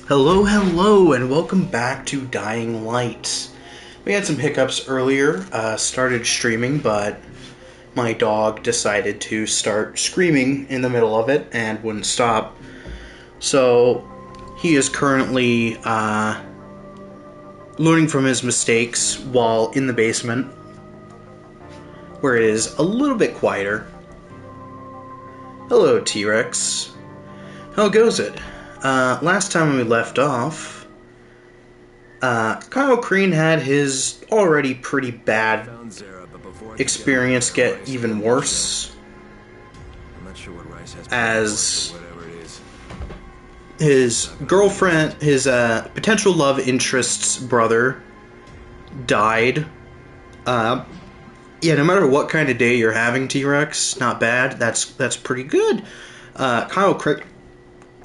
Hello, hello, and welcome back to Dying Light. We had some hiccups earlier, started streaming, but my dog decided to start screaming in the middle of it and wouldn't stop. So, he is currently learning from his mistakes while in the basement, where it is a little bit quieter. Hello, T-Rex. How goes it? Last time we left off, Kyle Crean had his already pretty bad experience get even worse, as his girlfriend, his potential love interest's brother, died. Yeah, no matter what kind of day you're having, T-Rex, not bad. That's pretty good.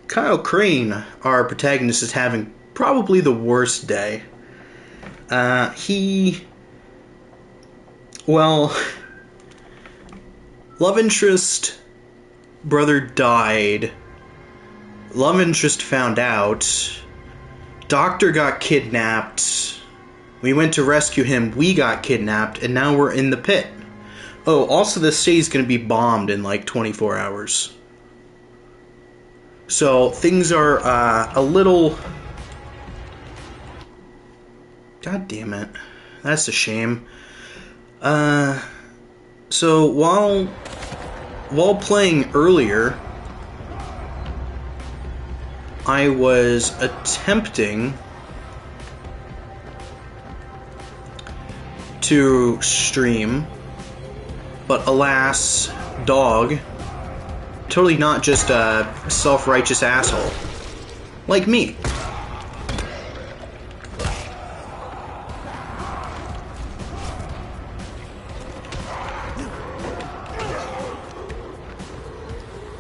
Kyle Crane, our protagonist, is having probably the worst day. Love interest brother died. Love interest found out. Doctor got kidnapped. We went to rescue him. We got kidnapped, and now we're in the pit. Oh, also the city's gonna be bombed in like 24 hours. So things are a little... God damn it. That's a shame. So while playing earlier, I was attempting to stream, but alas, dog, totally not just a self-righteous asshole like me.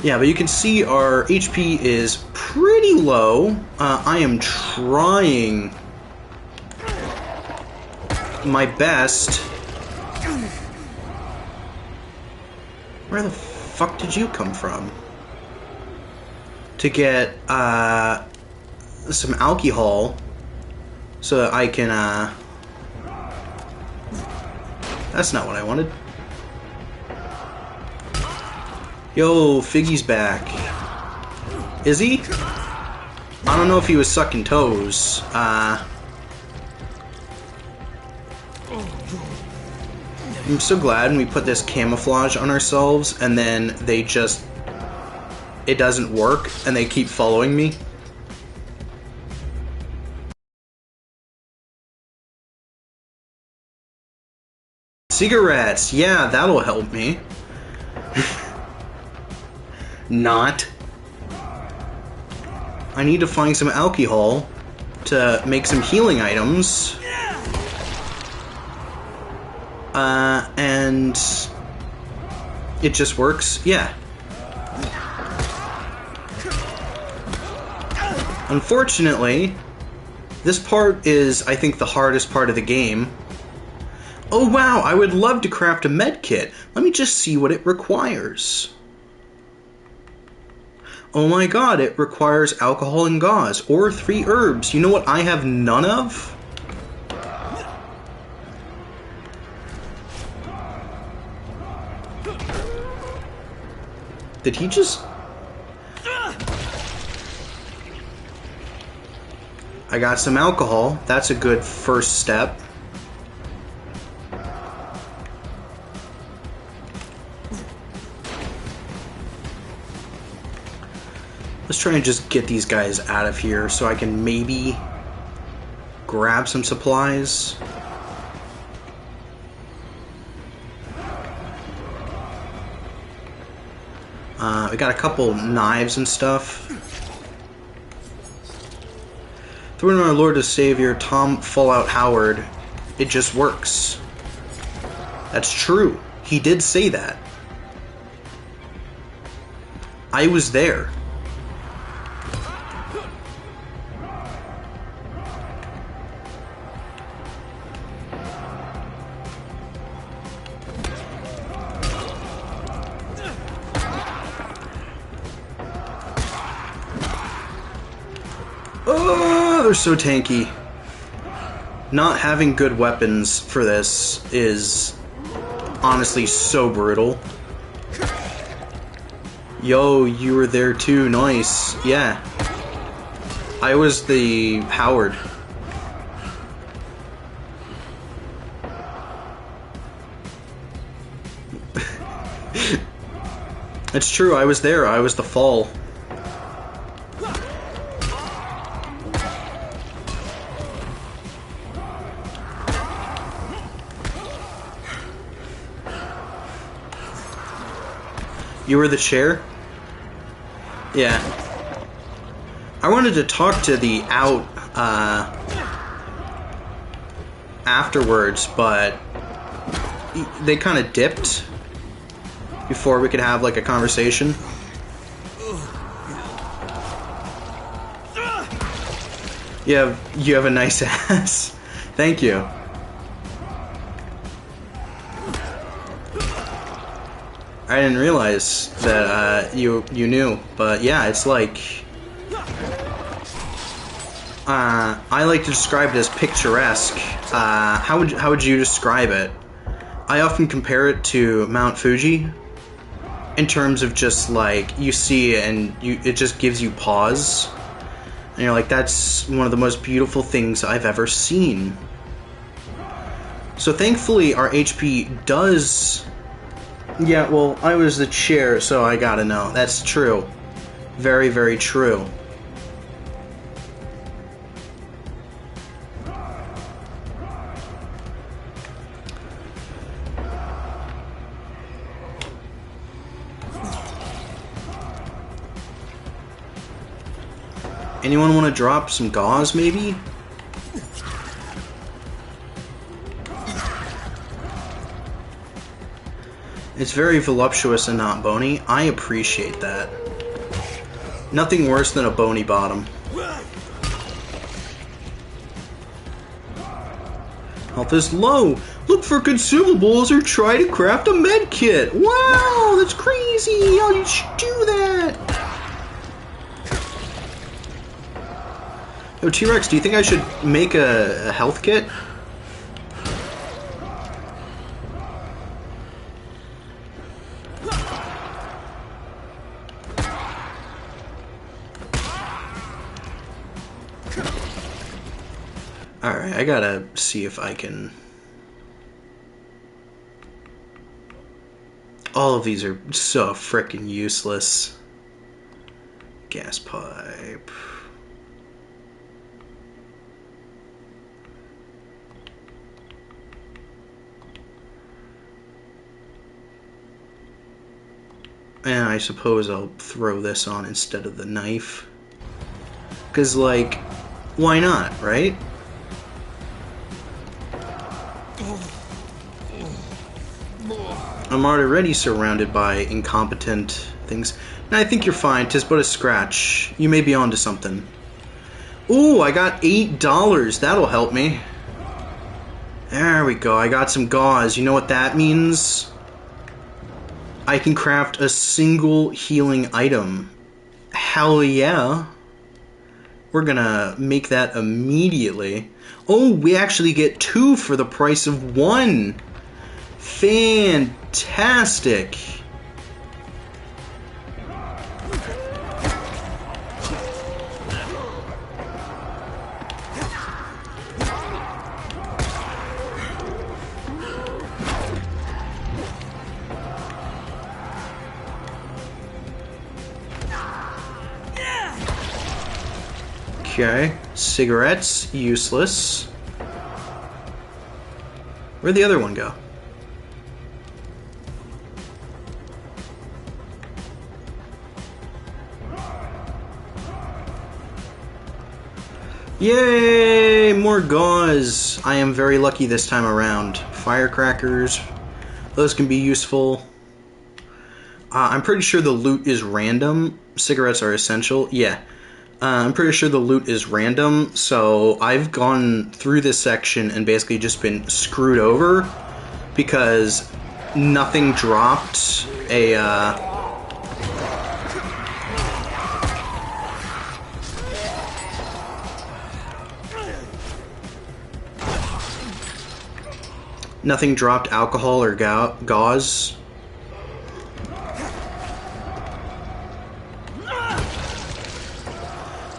Yeah, but you can see our HP is pretty low. I am trying my best. Where the fuck did you come from? To get some alcohol so that I can that's not what I wanted. Yo, Figgy's back. Is he? I don't know if he was sucking toes. I'm so glad when we put this camouflage on ourselves and then it doesn't work and they keep following me. Cigarettes, yeah, that'll help me. Not. I need to find some alcohol to make some healing items. And it just works. Yeah. Unfortunately, this part is, I think, the hardest part of the game. Oh wow, I would love to craft a med kit. Let me just see what it requires. Oh my god, it requires alcohol and gauze, or 3 herbs. You know what I have none of? Did he just... I got some alcohol. That's a good first step. Let's try and just get these guys out of here so I can maybe grab some supplies. We got a couple knives and stuff. Through our Lord and Savior, Tom Fallout Howard, it just works. That's true. He did say that. I was there. Oh! they're so tanky. Not having good weapons for this is honestly so brutal. Yo, you were there too, nice. Yeah. I was the Howard. It's true, I was there, I was the fall. You were the chair? Yeah. I wanted to talk to the out afterwards, but they kind of dipped before we could have like a conversation. You have a nice ass. Thank you. I didn't realize that you knew, but yeah, it's like I like to describe it as picturesque. How would you describe it? I often compare it to Mount Fuji in terms of just like you see it and it just gives you pause, and you're like, that's one of the most beautiful things I've ever seen. So thankfully, our HP does. Yeah, well, I was the chair, so I gotta know. That's true. Very, very true. Anyone want to drop some gauze, maybe? It's very voluptuous and not bony. I appreciate that. Nothing worse than a bony bottom. Health is low. Look for consumables or try to craft a med kit. Wow, that's crazy. Oh, you should do that. Yo, T-Rex, do you think I should make a health kit? Alright, I gotta see if I can... All of these are so frickin' useless. Gas pipe... And I suppose I'll throw this on instead of the knife. Because, like, why not, right? I'm already surrounded by incompetent things. And I think you're fine. 'Tis but a scratch. You may be onto something. Ooh, I got $8. That'll help me. There we go. I got some gauze. You know what that means? I can craft a single healing item. Hell yeah. We're gonna make that immediately. Oh, we actually get 2 for the price of 1. Fantastic. Okay, cigarettes, useless. Where'd the other one go? Yay! More gauze! I am very lucky this time around. Firecrackers, those can be useful. I'm pretty sure the loot is random. Cigarettes are essential. Yeah. I'm pretty sure the loot is random, so I've gone through this section and basically just been screwed over because nothing dropped a, Nothing dropped alcohol or gauze.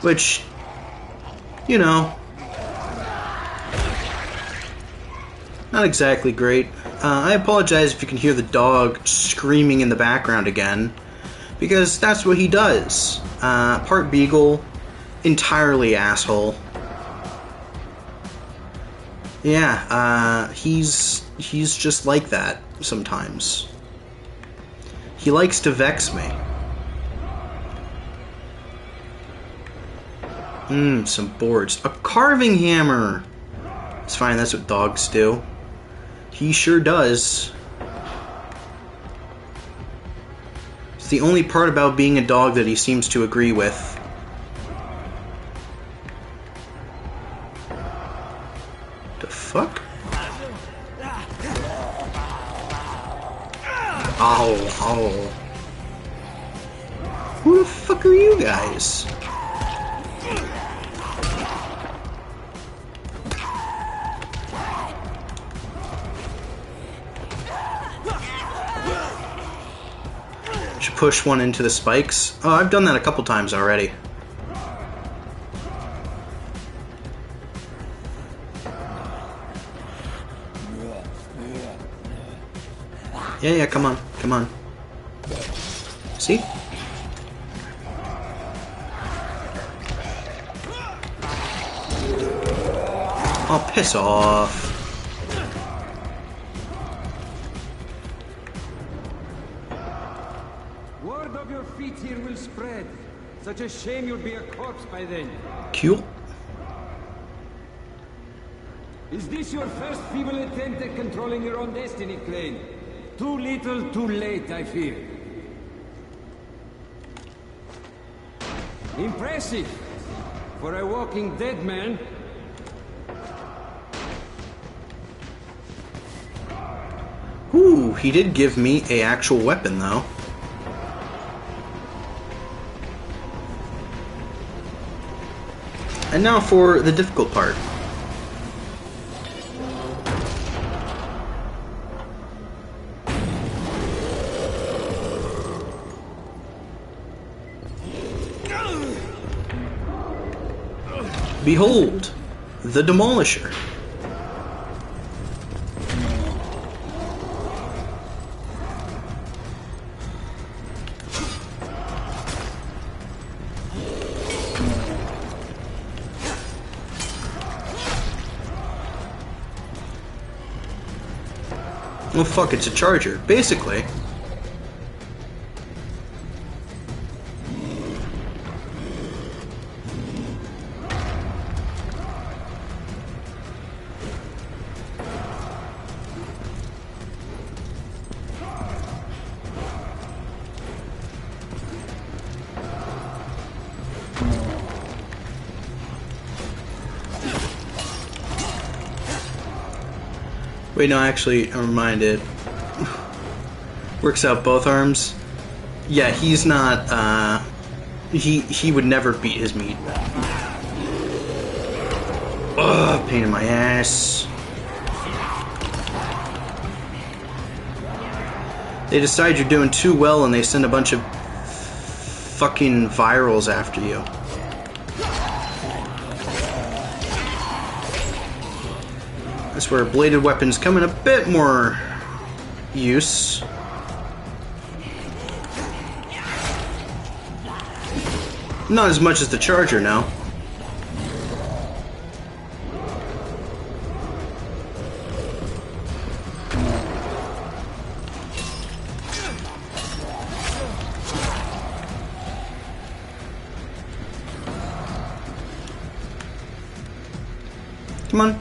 Which, you know, not exactly great. I apologize if you can hear the dog screaming in the background again, because that's what he does. Part beagle, entirely asshole. Yeah, he's just like that sometimes. He likes to vex me. Some boards. A carving hammer! It's fine, that's what dogs do. He sure does. It's the only part about being a dog that he seems to agree with. The fuck? Ow, ow. Who the fuck are you guys? Should push one into the spikes. Oh, I've done that a couple times already. Yeah, come on, come on. See? Oh, piss off. Word of your feet here will spread. Such a shame you'll be a corpse by then. Cool. Is this your first feeble attempt at controlling your own destiny, Crane? Too little, too late, I fear. Impressive! For a walking dead man. Ooh, he did give me an actual weapon, though. And now for the difficult part. Behold, the Demolisher. Well, fuck, it's a charger, basically. Wait, no, actually, I'm reminded. Works out both arms. Yeah, he's not, he would never beat his meat. Ugh, pain in my ass. They decide you're doing too well and they send a bunch of fucking virals after you. That's where bladed weapons come in a bit more use. Not as much as the charger now. Come on.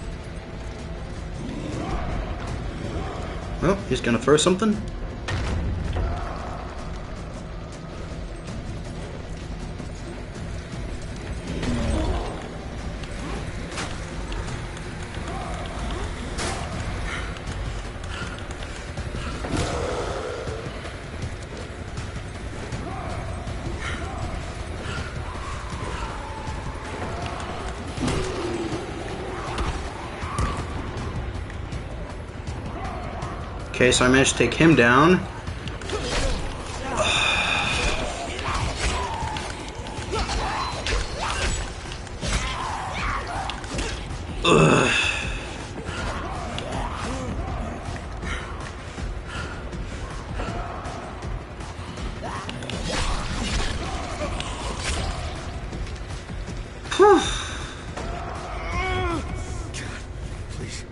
Oh, he's gonna throw something. Okay, so I managed to take him down. Ugh. Please,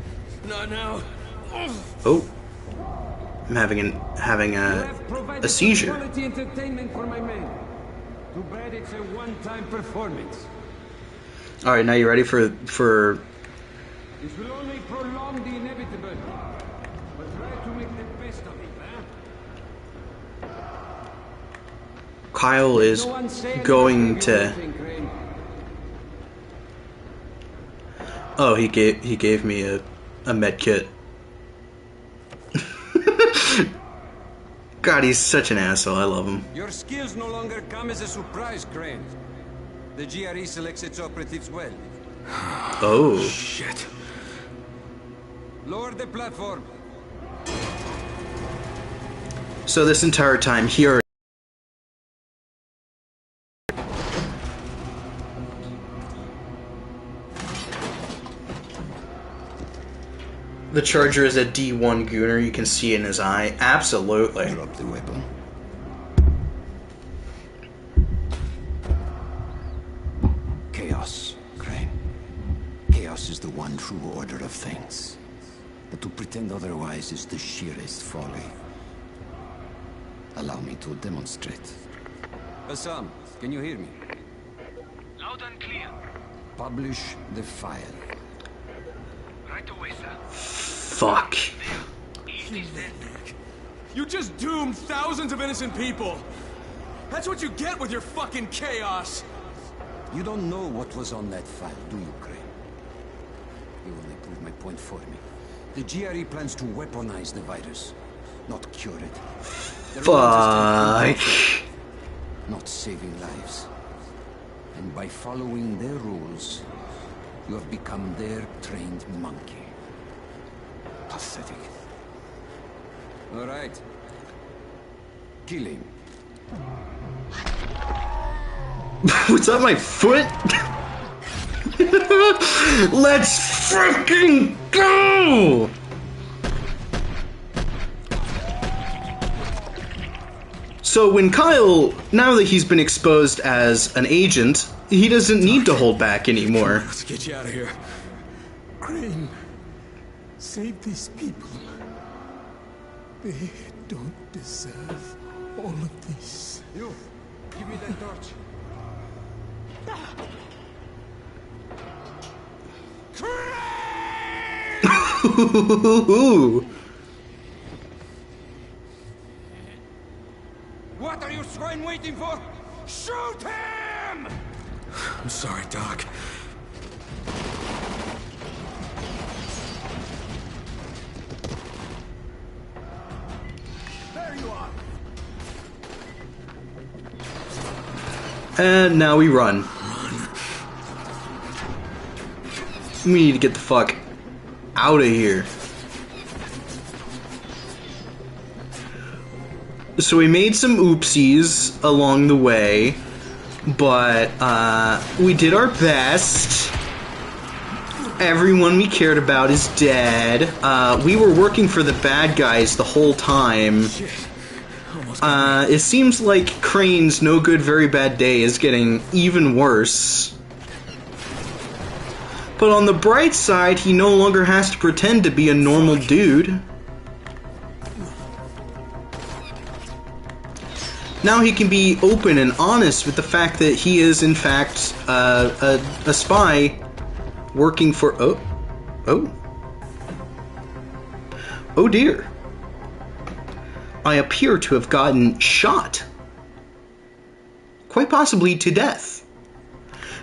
not now. Oh, I'm having a seizure. Quality entertainment for my men. Too bad it's a one-time performance. All right, now you ready for This will only prolong the inevitable. But try to make the best of it, huh? Kyle is No one say going to. anything, Crane. Oh, he gave me a med kit. God, he's such an asshole. I love him. Your skills no longer come as a surprise, Crane. The GRE selects its operatives well. Oh. Shit. Lower the platform. So this entire time here. The Charger is a D1 gooner, you can see in his eye. Absolutely. Drop the weapon. Chaos, Crane. Chaos is the one true order of things. But to pretend otherwise is the sheerest folly. Allow me to demonstrate. Assam, can you hear me? Loud and clear. Publish the file. Right away, sir. Fuck. Eat is dead. You just doomed thousands of innocent people! That's what you get with your fucking chaos! You don't know what was on that file, do you, Crane? You only prove my point for me. The GRE plans to weaponize the virus, not cure it. Their Fuck. rules is to not saving lives. And by following their rules, you have become their trained monkey. Pathetic. All right. Kill him. What's on my foot? Let's freaking go! So when Kyle, now that he's been exposed as an agent, he doesn't need to hold back anymore. Let's get you out of here. Crane, save these people. They don't deserve all of this. You, give me that torch. What are you swine waiting for? Shoot him! I'm sorry, Doc. There you are. And now we run. We need to get the fuck out of here. So we made some oopsies along the way, but we did our best. Everyone we cared about is dead. We were working for the bad guys the whole time. It seems like Crane's no good, very bad day is getting even worse. But on the bright side, he no longer has to pretend to be a normal dude. Now he can be open and honest with the fact that he is, in fact, a spy working for... Oh dear. I appear to have gotten shot. Quite possibly to death.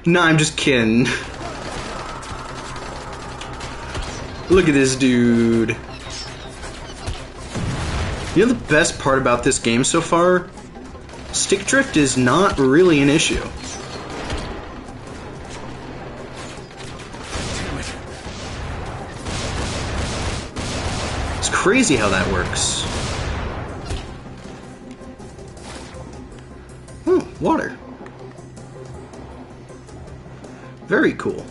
Nah, I'm just kidding. Look at this dude. You know the best part about this game so far? Stick drift is not really an issue. It's crazy how that works. Oh, water. Very cool.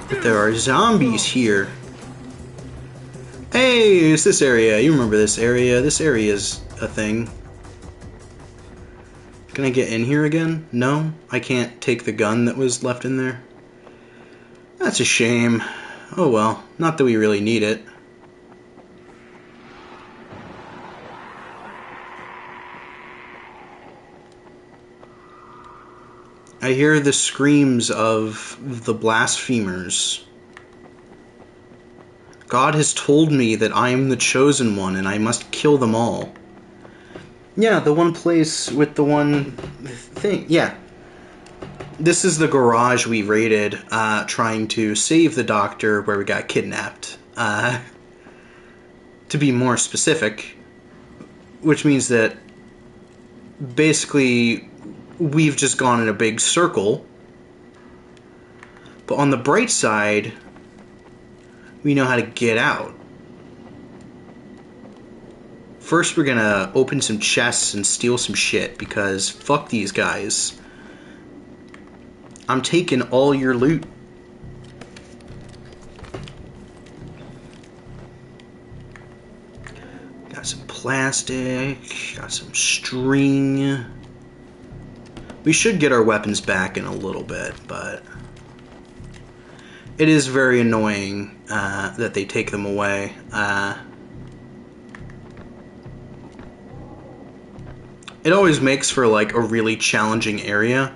But there are zombies here. Hey, it's this area. You remember this area. This area is a thing. Can I get in here again? No? I can't take the gun that was left in there? That's a shame. Oh well, not that we really need it. I hear the screams of the blasphemers. God has told me that I am the chosen one and I must kill them all. Yeah, the one place with the one thing. Yeah. This is the garage we raided, trying to save the doctor where we got kidnapped. To be more specific, which means that basically we've just gone in a big circle. But on the bright side, we know how to get out. First, we're gonna open some chests and steal some shit, because fuck these guys. I'm taking all your loot. Got some plastic, got some string. We should get our weapons back in a little bit, but it is very annoying that they take them away. It always makes for like a really challenging area,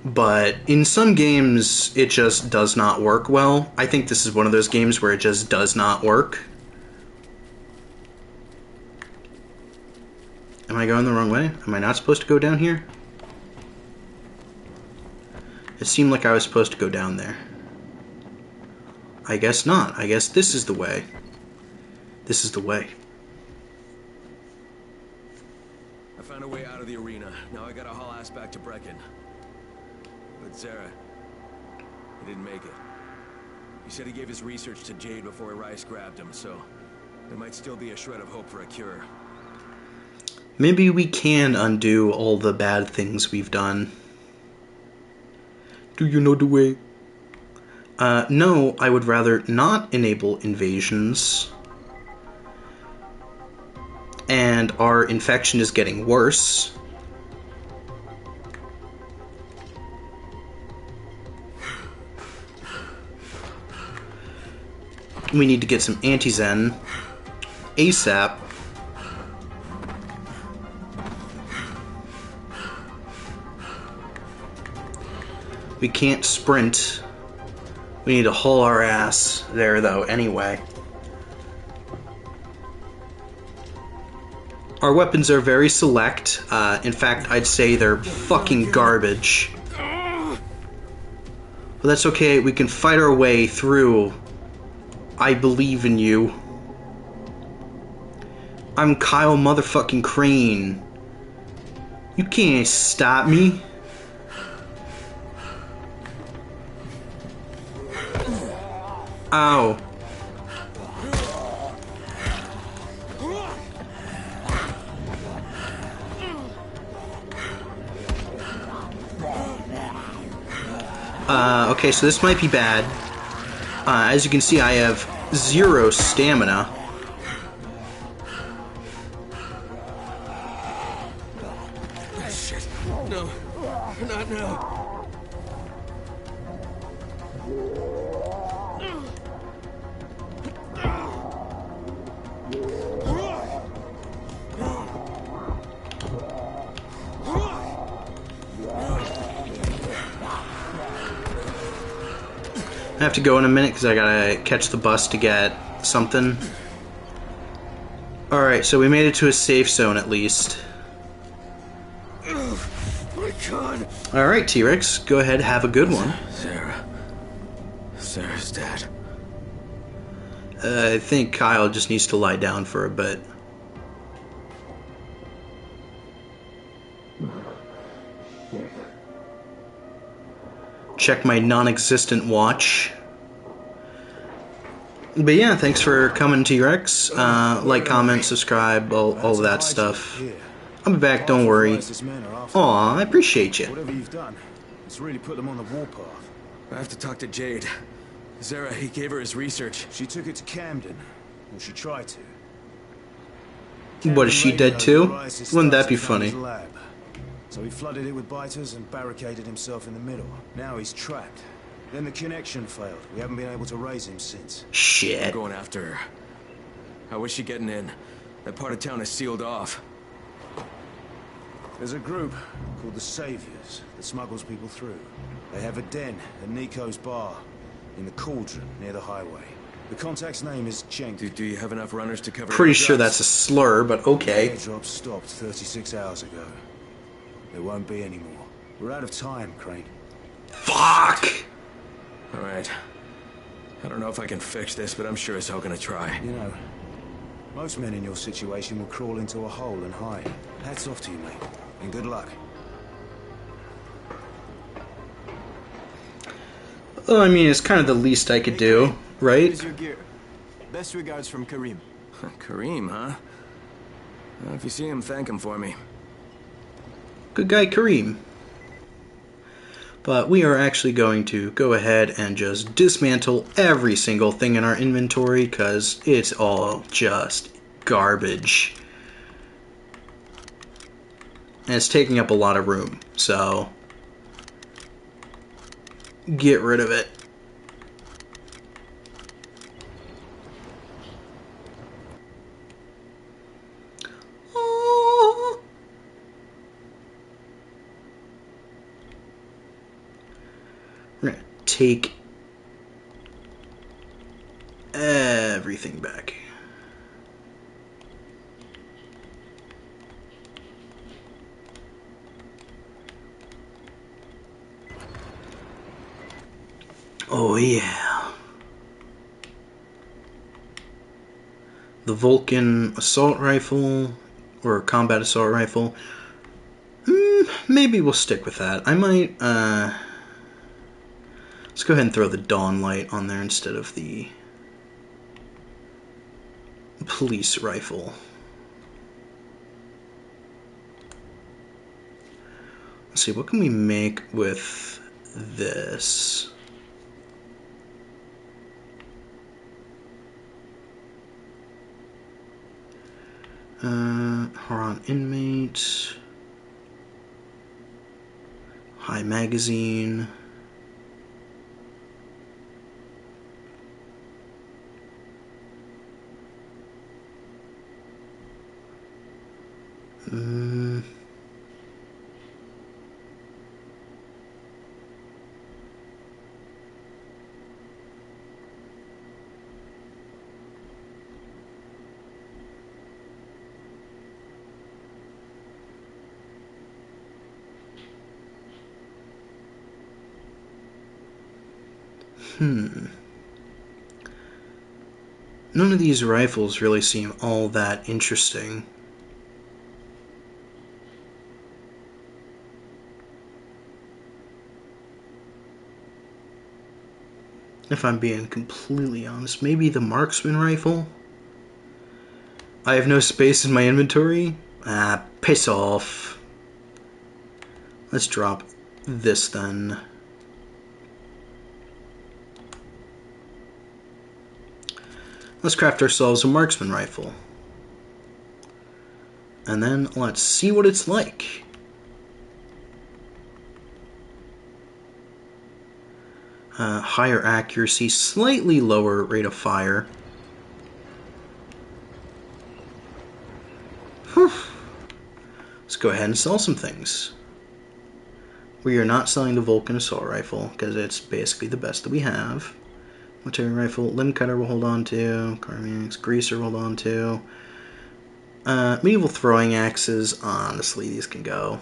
but in some games it just does not work well. I think this is one of those games where it just does not work. Am I going the wrong way? Am I not supposed to go down here? It seemed like I was supposed to go down there. I guess not. I guess this is the way. This is the way. I found a way out of the arena. Now I gotta haul ass back to Brecken. But Zere, he didn't make it. He said he gave his research to Jade before Rice grabbed him, so there might still be a shred of hope for a cure. Maybe we can undo all the bad things we've done. Do you know the way? No, I would rather not enable invasions. And our infection is getting worse. We need to get some anti-zen ASAP. We can't sprint. We need to haul our ass there, though, anyway. Our weapons are very select. In fact, I'd say they're fucking garbage. But that's okay, we can fight our way through. I believe in you. I'm Kyle motherfucking Crane. You can't stop me. Ow. Okay, so this might be bad. As you can see, I have 0 stamina. Shit. No. Not now. I have to go in a minute because I gotta catch the bus to get something. Alright, so we made it to a safe zone at least. My God. Alright, T-Rex, go ahead, have a good one. Sarah's dead. I think Kyle just needs to lie down for a bit. check my non-existent watch. But yeah, thanks for coming, T-Rex. Like, comment, subscribe, all of that stuff. I'll be back, don't worry. Aw, I appreciate you. Whatever you've done, it's really put them on the warpath. I have to talk to Jade. Zara, he gave her his research. She took it to Camden. Or she tried to. What, is she dead too? Wouldn't that be funny? Lab. So he flooded it with biters and barricaded himself in the middle. Now he's trapped. Then the connection failed. We haven't been able to raise him since. I'm Shit. going after her. How is she getting in? That part of town is sealed off. There's a group called the Saviors that smuggles people through. They have a den at Nico's bar in the Cauldron near the highway. The contact's name is Cenk. Do you have enough runners to cover Pretty airdrops? sure that's a slur, but okay. Airdrop stopped 36 hours ago. There won't be any more. We're out of time, Crane. Fuck! Alright. I don't know if I can fix this, but I'm sure as hell gonna try. You know, most men in your situation will crawl into a hole and hide. Hats off to you, mate. And good luck. Well, I mean, it's kind of the least I could do, right? Here's your gear. Best regards from Karim. Karim, huh? Well, if you see him, thank him for me. Good guy, Kareem. But we are actually going to go ahead and just dismantle every single thing in our inventory, because it's all just garbage. And it's taking up a lot of room, so get rid of it. We're gonna take everything back. Oh yeah. The Vulcan assault rifle, or combat assault rifle. Maybe we'll stick with that. I might, let's go ahead and throw the Dawn Light on there instead of the police rifle. Let's see, what can we make with this? Horon inmate, high magazine. None of these rifles really seem all that interesting. If I'm being completely honest, maybe the marksman rifle? I have no space in my inventory? Ah, piss off. Let's drop this then. Let's craft ourselves a marksman rifle. And then let's see what it's like. Higher accuracy, slightly lower rate of fire. Whew. Let's go ahead and sell some things. We are not selling the Vulcan assault rifle because it's basically the best that we have. Military rifle, limb cutter we'll hold on to, carbines, greaser we'll hold on to. Medieval throwing axes, honestly, these can go.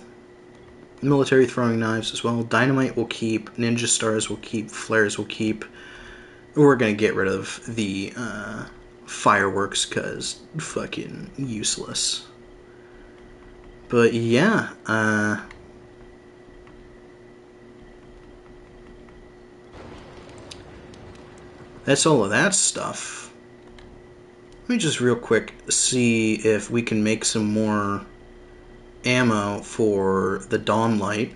Military throwing knives as well. Dynamite will keep, ninja stars will keep, flares will keep. We're gonna get rid of the fireworks because fucking useless. But yeah, That's all of that stuff. Let me just real quick see if we can make some more ammo for the Dawn Light.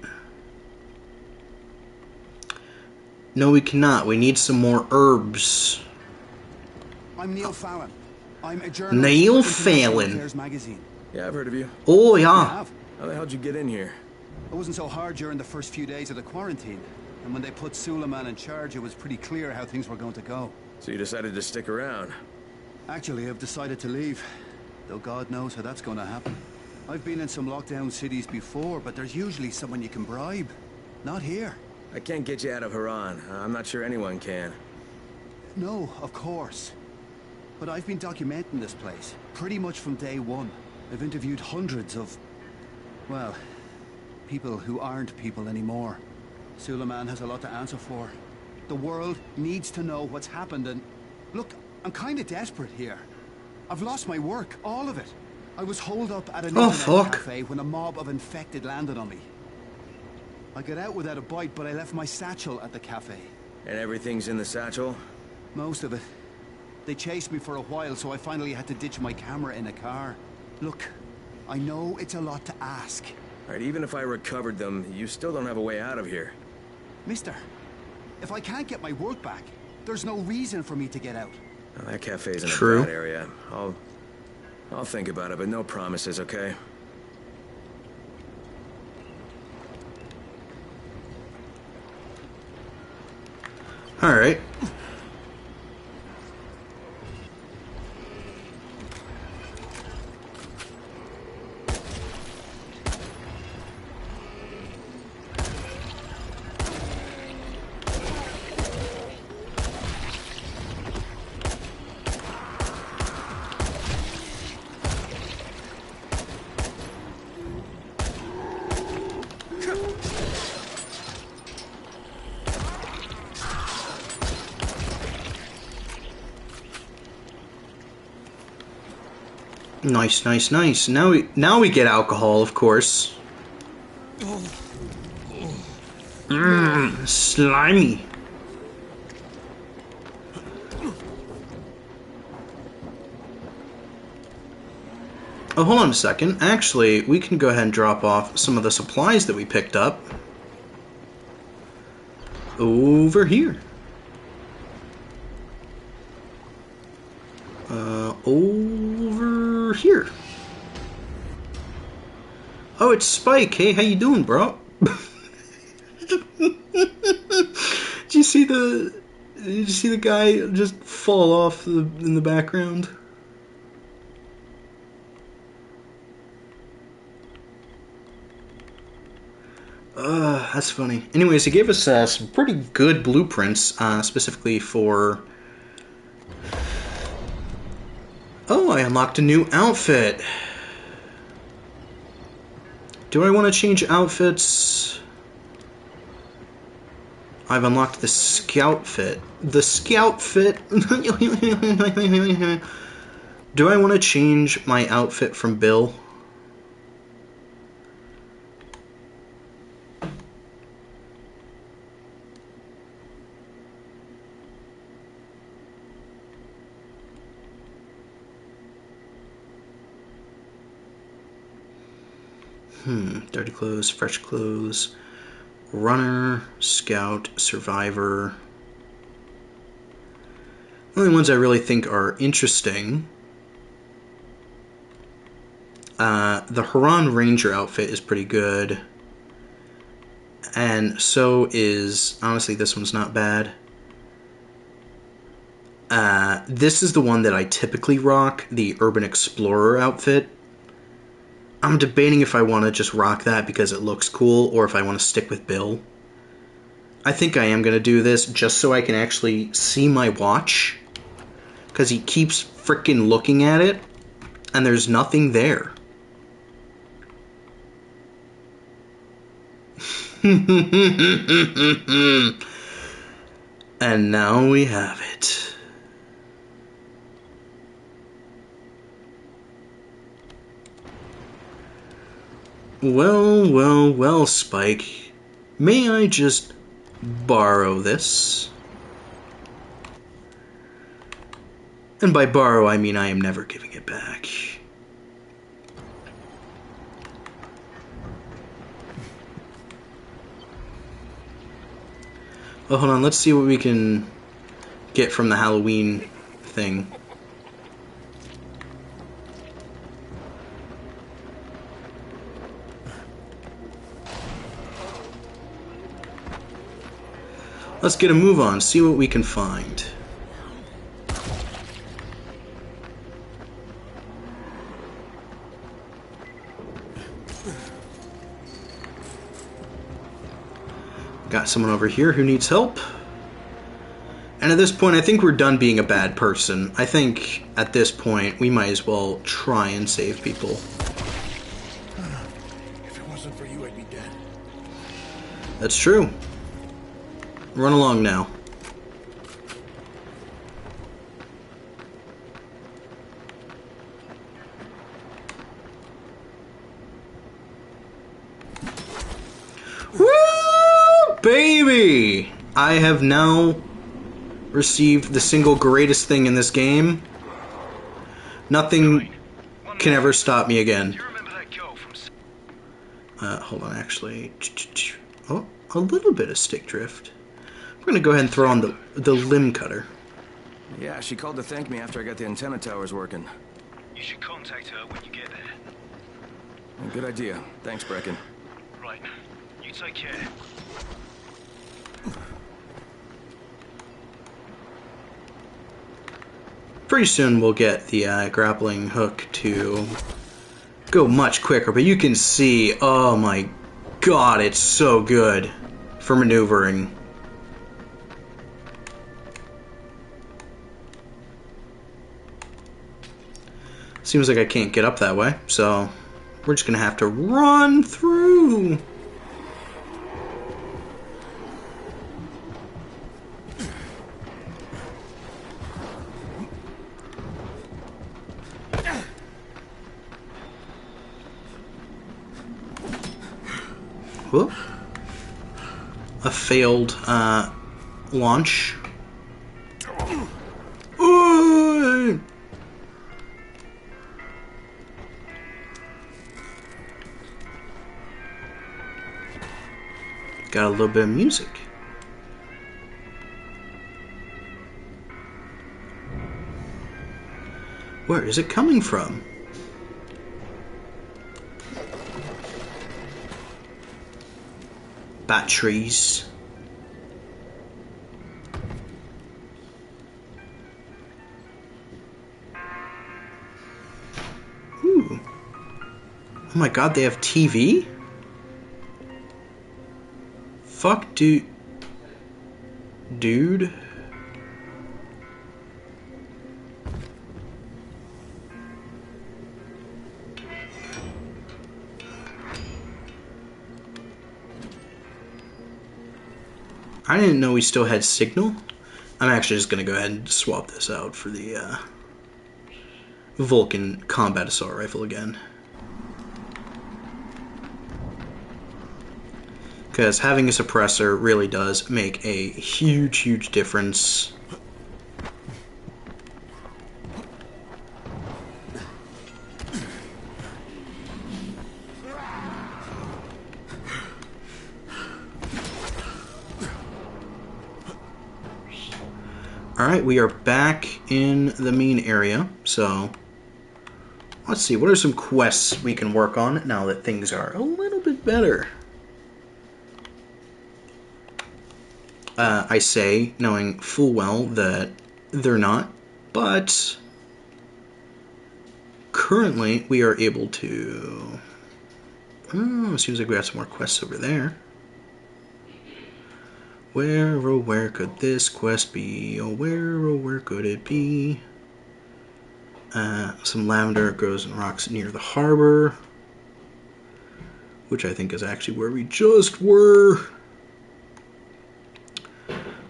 No, we cannot. We need some more herbs. I'm Neil Fallon. I'm a journalist Neil for International Fallon. Affairs magazine. Yeah, I've heard of you. Oh, You yeah. have? How the hell'd you get in here? It wasn't so hard during the first few days of the quarantine. And when they put Suleiman in charge, it was pretty clear how things were going to go. So you decided to stick around? Actually, I've decided to leave. Though God knows how that's going to happen. I've been in some lockdown cities before, but there's usually someone you can bribe. Not here. I can't get you out of Haran. I'm not sure anyone can. No, of course. But I've been documenting this place, pretty much from day one. I've interviewed hundreds of... well, people who aren't people anymore. Suleiman has a lot to answer for. The world needs to know what's happened and... Look, I'm kind of desperate here. I've lost my work, all of it. I was holed up at an internet cafe when a mob of infected landed on me. I got out without a bite, but I left my satchel at the cafe. And everything's in the satchel? Most of it. They chased me for a while, so I finally had to ditch my camera in a car. Look, I know it's a lot to ask. Alright, even if I recovered them, you still don't have a way out of here. Mister, if I can't get my work back, there's no reason for me to get out. Well, that cafe's in True. a bad area. I'll think about it, but no promises, okay? Alright. Nice, nice, nice. Now we get alcohol, of course. Slimy. Oh, hold on a second. Actually, we can go ahead and drop off some of the supplies that we picked up over here. Over here. Oh, it's Spike. Hey, how you doing, bro? Did you see the guy just fall off in the background? That's funny. Anyways, he gave us some pretty good blueprints, specifically for... Oh, I unlocked a new outfit. Do I want to change outfits? I've unlocked the scout fit. The scout fit. Do I want to change my outfit from Bill? Dirty clothes, fresh clothes, runner, scout, survivor. The only ones I really think are interesting. The Haran Ranger outfit is pretty good. And so is, honestly, this one's not bad. This is the one that I typically rock, the Urban Explorer outfit. I'm debating if I want to just rock that because it looks cool, or if I want to stick with Bill. I think I am going to do this just so I can actually see my watch, because he keeps freaking looking at it, and there's nothing there. And now we have it. Well, well, well, Spike. May I just borrow this? And by borrow, I mean I am never giving it back. Oh, hold on, let's see what we can get from the Halloween thing. Let's get a move on, see what we can find. Got someone over here who needs help. And at this point, I think we're done being a bad person. I think at this point, we might as well try and save people. If it wasn't for you, I'd be dead. That's true. Run along now. Woo! Baby! I have now received the single greatest thing in this game. Nothing can ever stop me again. You remember that girl from... Hold on, actually. Oh, a little bit of stick drift. I'm gonna go ahead and throw on the limb cutter. Yeah, she called to thank me after I got the antenna towers working. You should contact her when you get there. Good idea. Thanks, Brecken. Right. You take care. Pretty soon we'll get the grappling hook to go much quicker, but you can see, oh my god, it's so good for maneuvering. Seems like I can't get up that way, so we're just gonna have to run through. Whoop. A failed launch. Ooh. Got a little bit of music. Where is it coming from? Batteries. Ooh. Oh my god, they have TV? Fuck, dude. I didn't know we still had signal. I'm actually just gonna go ahead and swap this out for the Vulcan combat assault rifle again. Because having a suppressor really does make a huge, huge difference. Alright, we are back in the main area, so let's see, what are some quests we can work on now that things are a little bit better? I say, knowing full well that they're not, but currently we are able to... Oh, seems like we got some more quests over there. Where, oh, where could this quest be? Oh, where could it be? Some lavender grows in rocks near the harbor, which I think is actually where we just were.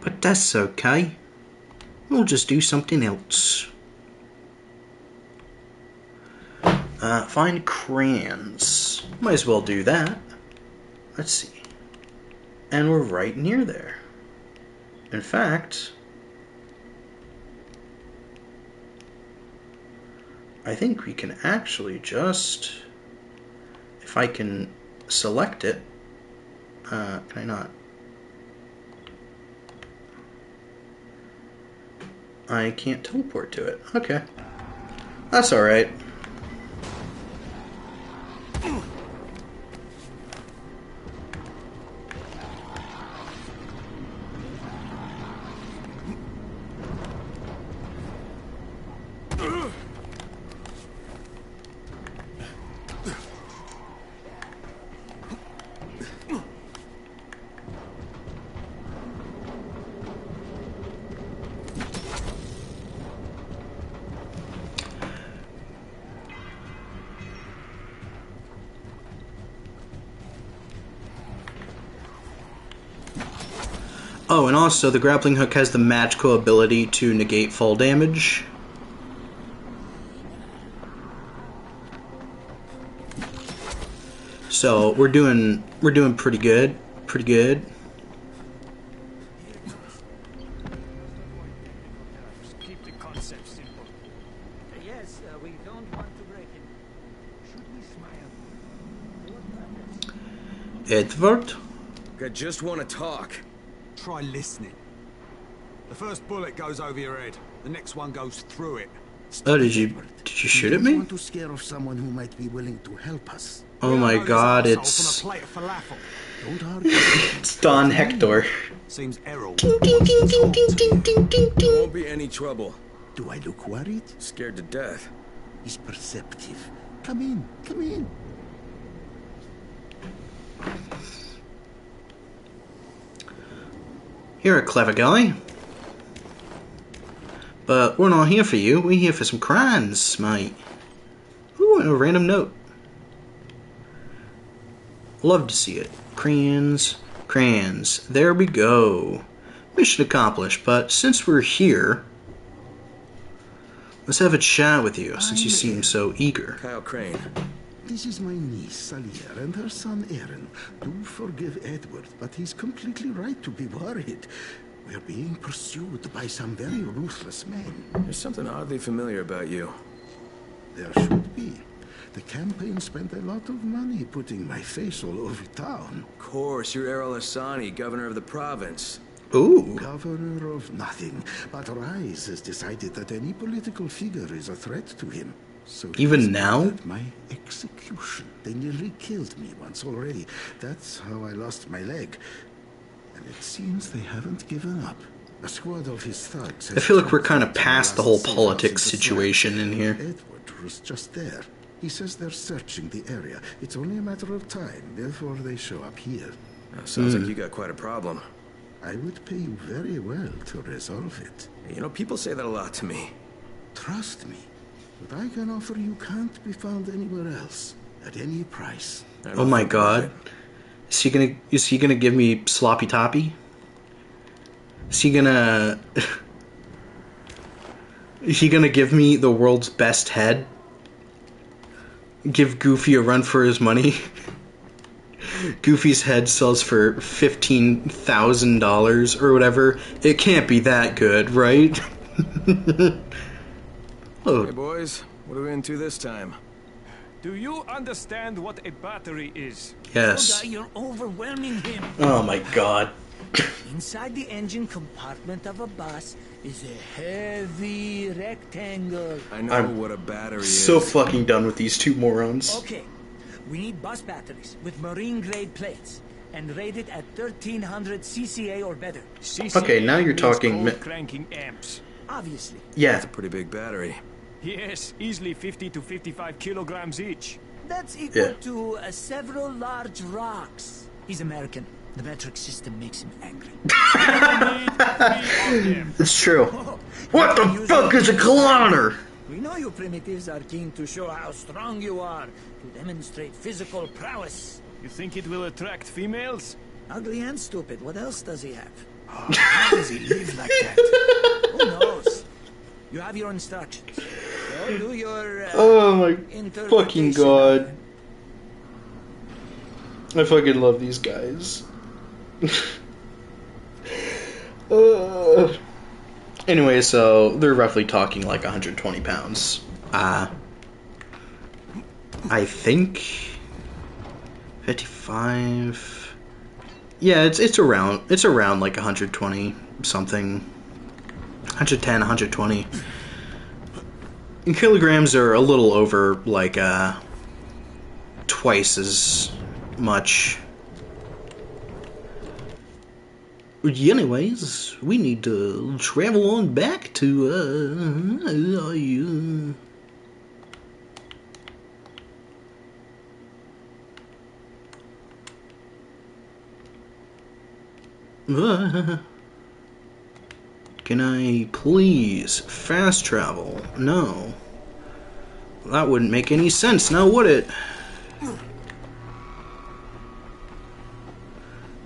But that's okay. We'll just do something else. Find crayons. Might as well do that. Let's see. And we're right near there. In fact, I think we can actually just, if I can select it, can I not? I can't teleport to it. Okay. That's alright. Oh, and also the grappling hook has the magical ability to negate fall damage. So we're doing pretty good. Pretty good. Keep the concept simple. Yes, we don't want to break it. Should we smile? Edward? I just want to talk. Try listening. The first bullet goes over your head. The next one goes through it. Oh, did you shoot at me? Want to scare off someone who might be willing to help us. Oh my god, it's From a plate of falafel. Don't argue. it's Don Hector. Seems Errol. Won't be any trouble. Do I look worried? Scared to death. He's perceptive. Come in, come in. You're a clever guy. But we're not here for you. We're here for some crayons, mate. Ooh, and a random note. Love to see it. Crayons, crayons. There we go. Mission accomplished, but since we're here, let's have a chat with you, since you seem so eager. Kyle Crane. This is my niece, Salia, and her son, Aaron. Do forgive Edward, but he's completely right to be worried. We're being pursued by some very ruthless men. There's something oddly familiar about you. There should be. The campaign spent a lot of money putting my face all over town. Of course, you're Errol Hassani, governor of the province. Ooh. Governor of nothing, but Rise has decided that any political figure is a threat to him. So Even now? ordered my execution. They nearly killed me once already. That's how I lost my leg. And it seems they haven't given up. A squad of his thugs. I feel like we're kind of past the whole politics situation in here. Edward was just there. He says they're searching the area. It's only a matter of time before they show up here. Sounds like you got quite a problem. I would pay you very well to resolve it. You know, people say that a lot to me. Trust me. What I can offer you can't be found anywhere else, at any price. Oh my god. Is he gonna give me sloppy toppy? Is he gonna give me the world's best head? Give Goofy a run for his money? Goofy's head sells for $15,000 or whatever. It can't be that good, right? Hey boys, what are we into this time? Do you understand what a battery is? Yes. You're overwhelming him. Oh my god. Inside the engine compartment of a bus is a heavy rectangle. I know what a battery is. So fucking done with these two morons. Okay, we need bus batteries with marine-grade plates and rated at 1300 CCA or better. CCA Okay, now you're means talking cold cranking amps. Obviously. Yeah. That's a pretty big battery. Yes, easily 50 to 55 kilograms each. That's equal Yeah. to several large rocks. He's American. The metric system makes him angry. It's true. What the fuck is a kilometer? We know you primitives are keen to show how strong you are, to demonstrate physical prowess. You think it will attract females? Ugly and stupid. What else does he have? How does he live like that? Who knows? You have your instructions. Go do your Oh my fucking interpretation. god. I fucking love these guys. Anyway, so they're roughly talking like 120 pounds. I think 55. Yeah, it's around like 120 something, 110, 120. And kilograms are a little over like twice as much. Anyways, we need to travel on back to Can I please fast travel? No. That wouldn't make any sense now, would it?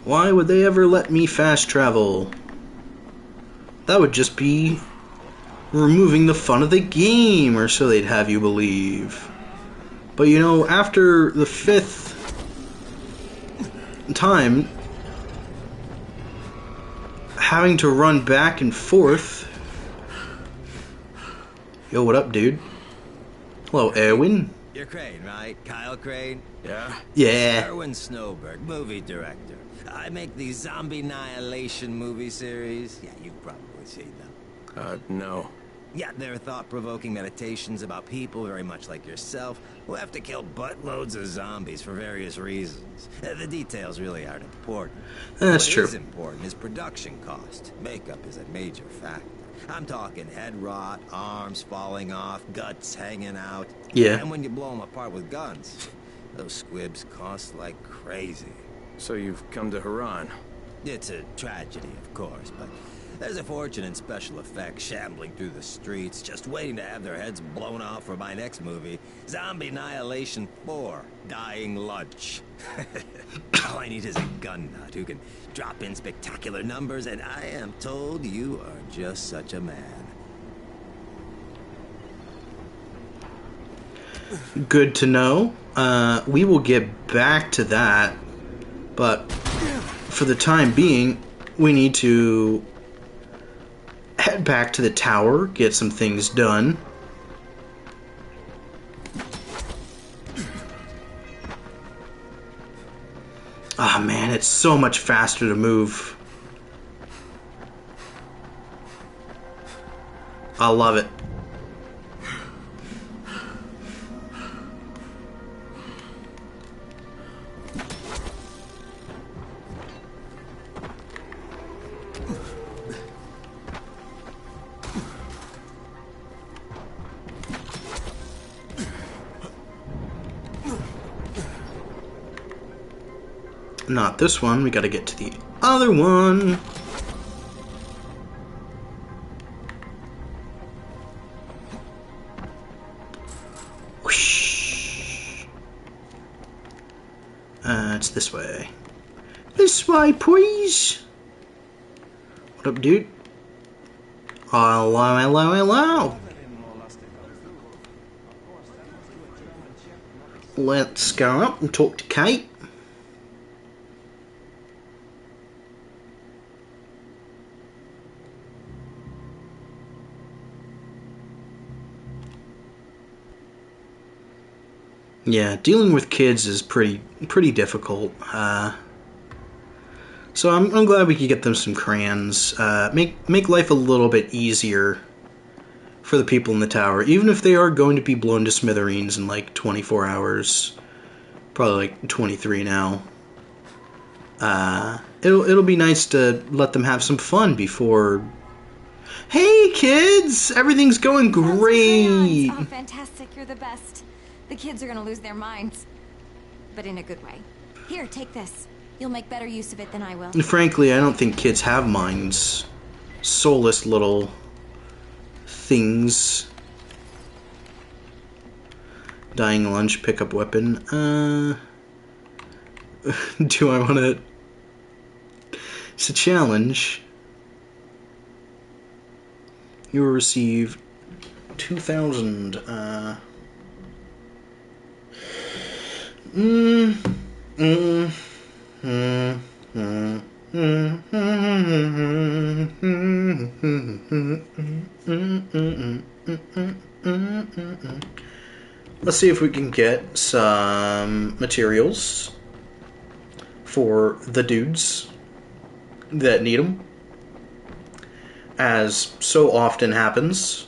Why would they ever let me fast travel? That would just be removing the fun of the game, or so they'd have you believe. But you know, after the 5th time, having to run back and forth. Yo, what up, dude? Hello, Erwin. You're Crane, right? Kyle Crane? Yeah? Yeah. Erwin Snowberg, movie director. I make these zombie annihilation movie series. Yeah, you've probably seen them. No. Yeah, they're thought-provoking meditations about people very much like yourself who have to kill buttloads of zombies for various reasons. The details really aren't important. That's true. What is important is production cost. Makeup is a major factor. I'm talking head rot, arms falling off, guts hanging out. Yeah. And when you blow them apart with guns, those squibs cost like crazy. So you've come to Haran. It's a tragedy, of course, but there's a fortune in special effects shambling through the streets, just waiting to have their heads blown off for my next movie, Zombie Annihilation 4, Dying Lunch. All I need is a gun nut who can drop in spectacular numbers, and I am told you are just such a man. Good to know. We will get back to that, but for the time being, we need to head back to the tower, get some things done. Ah, man, it's so much faster to move. I love it. Not this one, we gotta get to the other one. Whoosh. It's this way. This way, please. What up, dude? Hello, hello, hello. Let's go up and talk to Kate. Yeah, dealing with kids is pretty difficult. So I'm glad we could get them some crayons. Make life a little bit easier for the people in the tower, even if they are going to be blown to smithereens in like 24 hours. Probably like 23 now. It'll be nice to let them have some fun before. Hey kids, everything's going great. Oh, fantastic! You're the best. The kids are gonna lose their minds, but in a good way. Here, take this. You'll make better use of it than I will. And frankly, I don't think kids have minds. Soulless little things. Dying lunch, pickup weapon. Do I want to? It's a challenge. You will receive 2,000. Let's see if we can get some materials for the dudes that need them. As so often happens.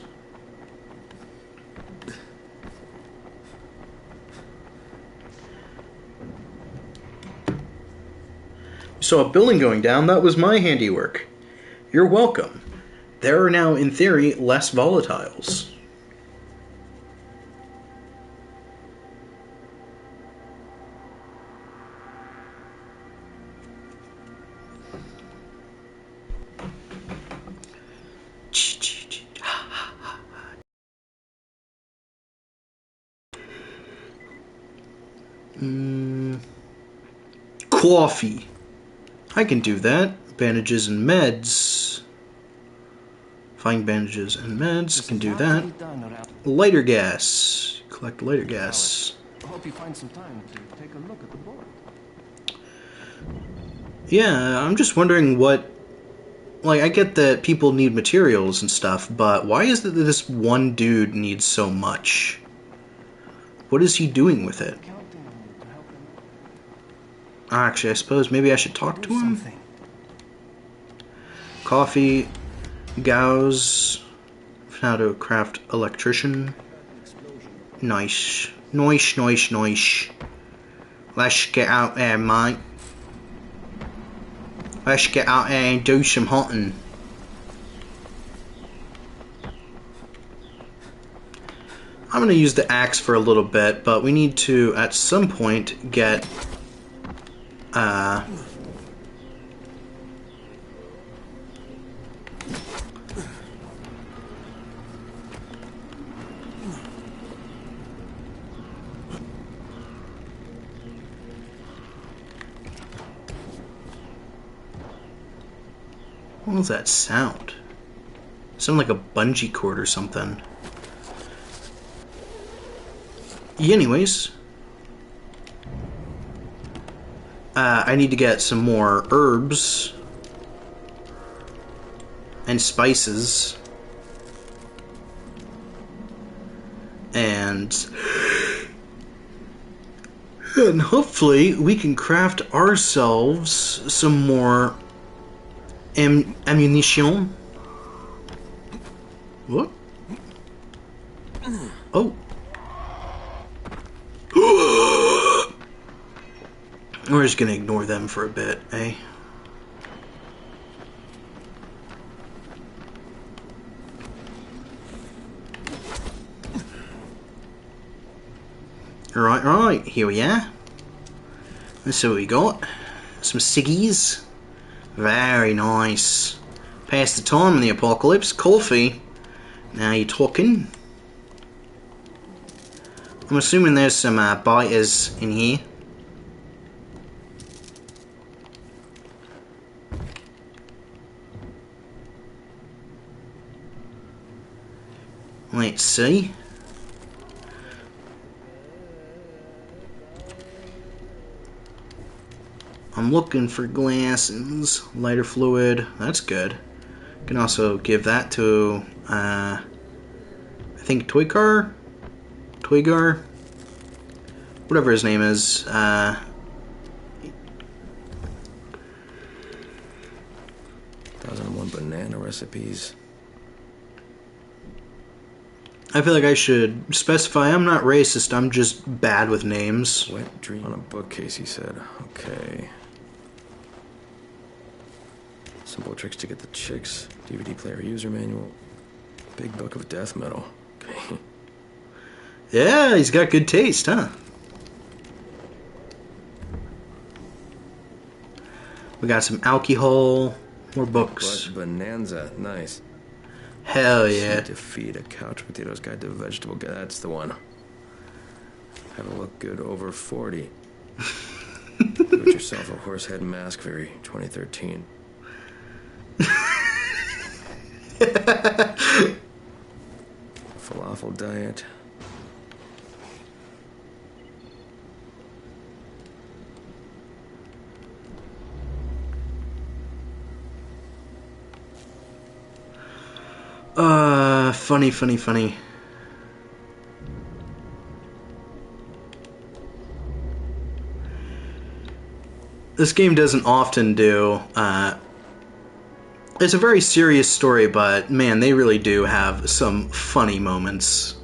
Saw a building going down. That was my handiwork. You're welcome. There are now, in theory, less volatiles. Coffee. I can do that. Bandages and meds. Find bandages and meds. Can do that. Lighter gas. Collect lighter gas. I hope you find some time to take a look at the board. Yeah, I'm just wondering what... Like, I get that people need materials and stuff, but why is it that this one dude needs so much? What is he doing with it? Actually, I suppose maybe I should talk to him? Coffee, gauze, how to craft electrician. Nice. Nice, nice, nice. Let's get out there, mate. Let's get out there and do some hunting. I'm gonna use the axe for a little bit, but we need to, at some point, get... What was that sound? Sounded like a bungee cord or something. Anyways, I need to get some more herbs and spices and hopefully we can craft ourselves some more ammunition. What? Oh. We're just gonna ignore them for a bit, eh? Right, here we are. Let's see what we got. Some ciggies. Very nice. Pass the time in the apocalypse. Coffee. Now you're talking. I'm assuming there's some biters in here. Let's see. I'm looking for glasses, lighter fluid. That's good. Can also give that to, I think Toygar, whatever his name is. 1001 banana recipes. I feel like I should specify I'm not racist, I'm just bad with names. Wet dream on a bookcase, he said. Okay. Simple tricks to get the chicks. DVD player user manual. Big book of death metal. Okay. Yeah, he's got good taste, huh? We got some alcohol, more books. Bonanza, nice. Hell yeah. Seed to feed a couch potatoes guide to vegetable guide. That's the one. Have a look good over 40. Do it yourself a horse head mask for 2013. Falafel diet. Funny. this game doesn't often do. It's a very serious story, but man, they really do have some funny moments.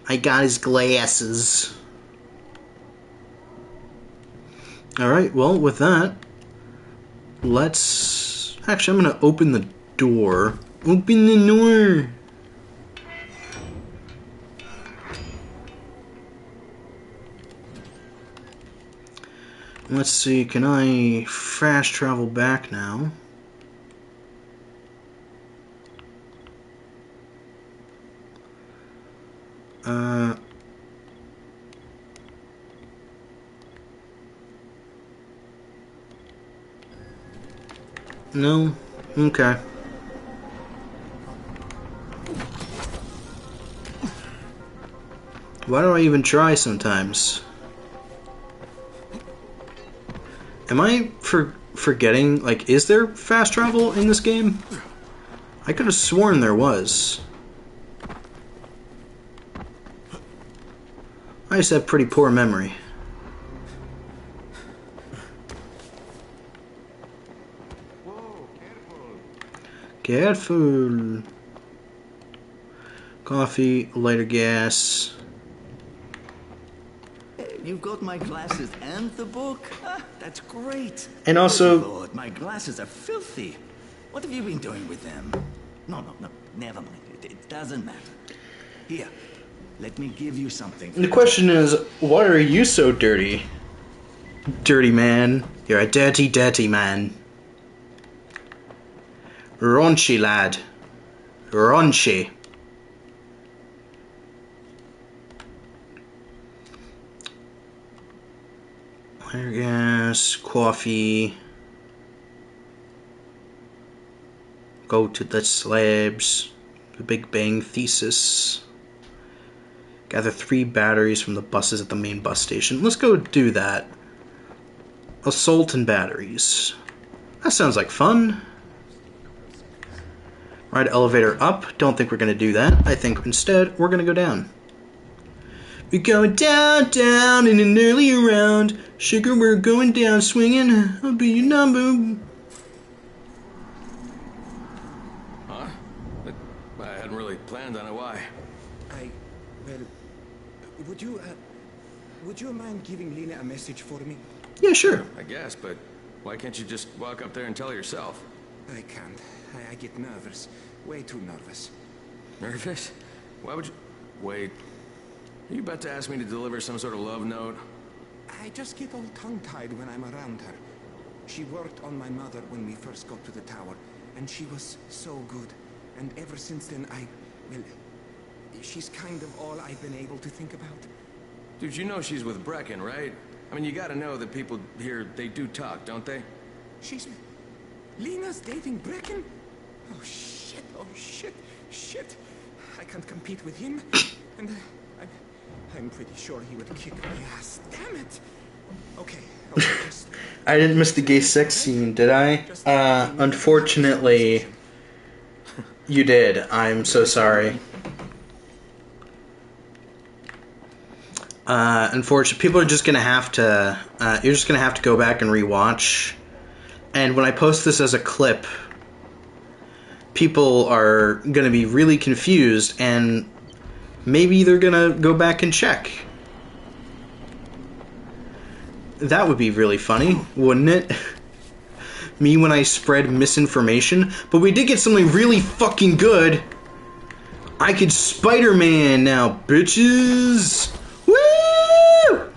I got his glasses. Alright, well, with that, let's... Actually, I'm gonna open the door. Open the door! Let's see, can I fast travel back now? No? Okay. Why do I even try sometimes? Am I forgetting, like, is there fast travel in this game? I could have sworn there was. I just have pretty poor memory. Careful. Coffee, lighter gas. You've got my glasses and the book? Ah, that's great. And also... Good Lord, my glasses are filthy. What have you been doing with them? No, never mind. It doesn't matter. Here, let me give you something. The question is, why are you so dirty? Dirty man. You're a dirty, dirty man. Raunchy, lad. Raunchy. Lighter gas, coffee. Go to the slabs. The Big Bang Thesis. Gather 3 batteries from the buses at the main bus station. Let's go do that. Assault and batteries. That sounds like fun. Ride elevator up. Don't think we're going to do that. I think instead we're going to go down. We're going down, down in an early round. Sugar, we're going down swinging. I'll be your number. Huh? I hadn't really planned on it. Why? Well, would you mind giving Lena a message for me? Yeah, sure. I guess, but why can't you just walk up there and tell her yourself? I can't. I get nervous. Way too nervous. Nervous? Why would you... Wait. Are you about to ask me to deliver some sort of love note? I just get all tongue-tied when I'm around her. She worked on my mother when we first got to the tower, and she was so good. And ever since then, well, she's kind of all I've been able to think about. Dude, you know she's with Brecken, right? I mean, you gotta know that people here, they do talk, don't they? Lena's dating Brecken? Oh shit. I can't compete with him. And I'm pretty sure he would kick my ass. Damn it! Okay, just... I didn't miss the gay sex scene, did I? Unfortunately, you did. I'm so sorry. Unfortunately, people are just gonna have to, you're just gonna have to go back and rewatch. And when I post this as a clip, people are gonna be really confused, and maybe they're gonna go back and check. That would be really funny, wouldn't it? Me when I spread misinformation. But we did get something really fucking good. I could Spider-Man now, bitches! Woo!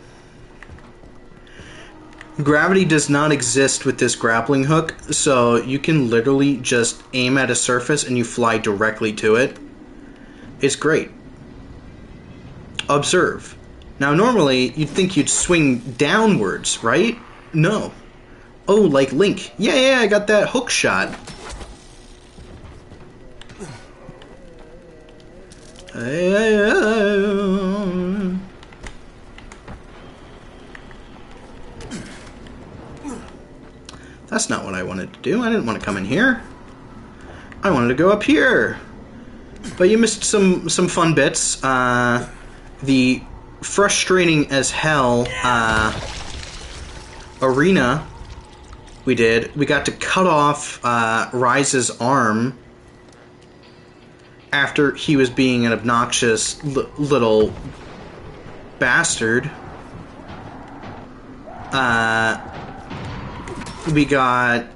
Gravity does not exist with this grappling hook, so you can literally just aim at a surface and you fly directly to it. It's great. Observe. Now normally, you'd think you'd swing downwards, right? No. Oh, like Link. Yeah, I got that hook shot. That's not what I wanted to do. I didn't want to come in here. I wanted to go up here. But you missed some fun bits. The frustrating as hell arena we did. We got to cut off Ryze's arm after he was being an obnoxious little bastard. We got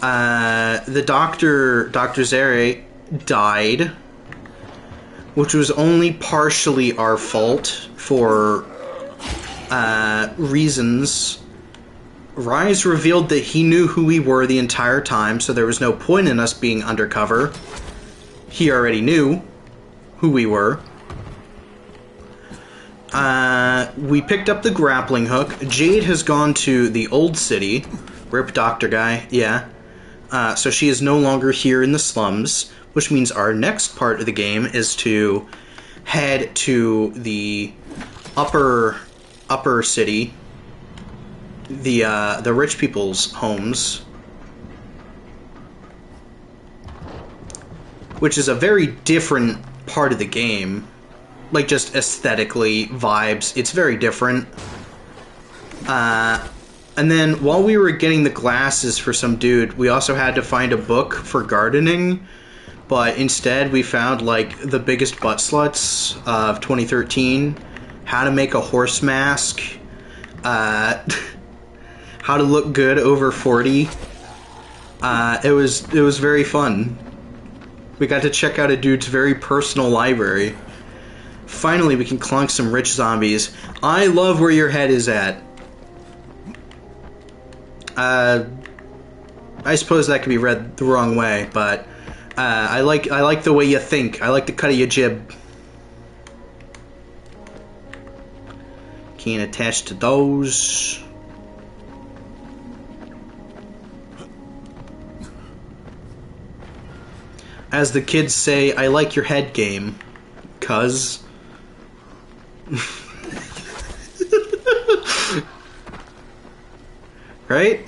the Dr. Zere died, which was only partially our fault for reasons. Ryze revealed that he knew who we were the entire time, so there was no point in us being undercover. He already knew who we were. We picked up the grappling hook. Jade has gone to the old city. Rip Doctor Guy, yeah. So she is no longer here in the slums, which means our next part of the game is to head to the upper city, the rich people's homes, which is a very different part of the game. Like, just aesthetically, vibes, it's very different. And then, while we were getting the glasses for some dude, we also had to find a book for gardening, but instead we found, like, the biggest butt sluts of 2013, how to make a horse mask, how to look good over 40. It was very fun. We got to check out a dude's very personal library. Finally, we can clunk some rich zombies. I love where your head is at. I suppose that could be read the wrong way, but I like the way you think. I like the cut of your jib. Can't attach to those. As the kids say, I like your head game, cuz. Right?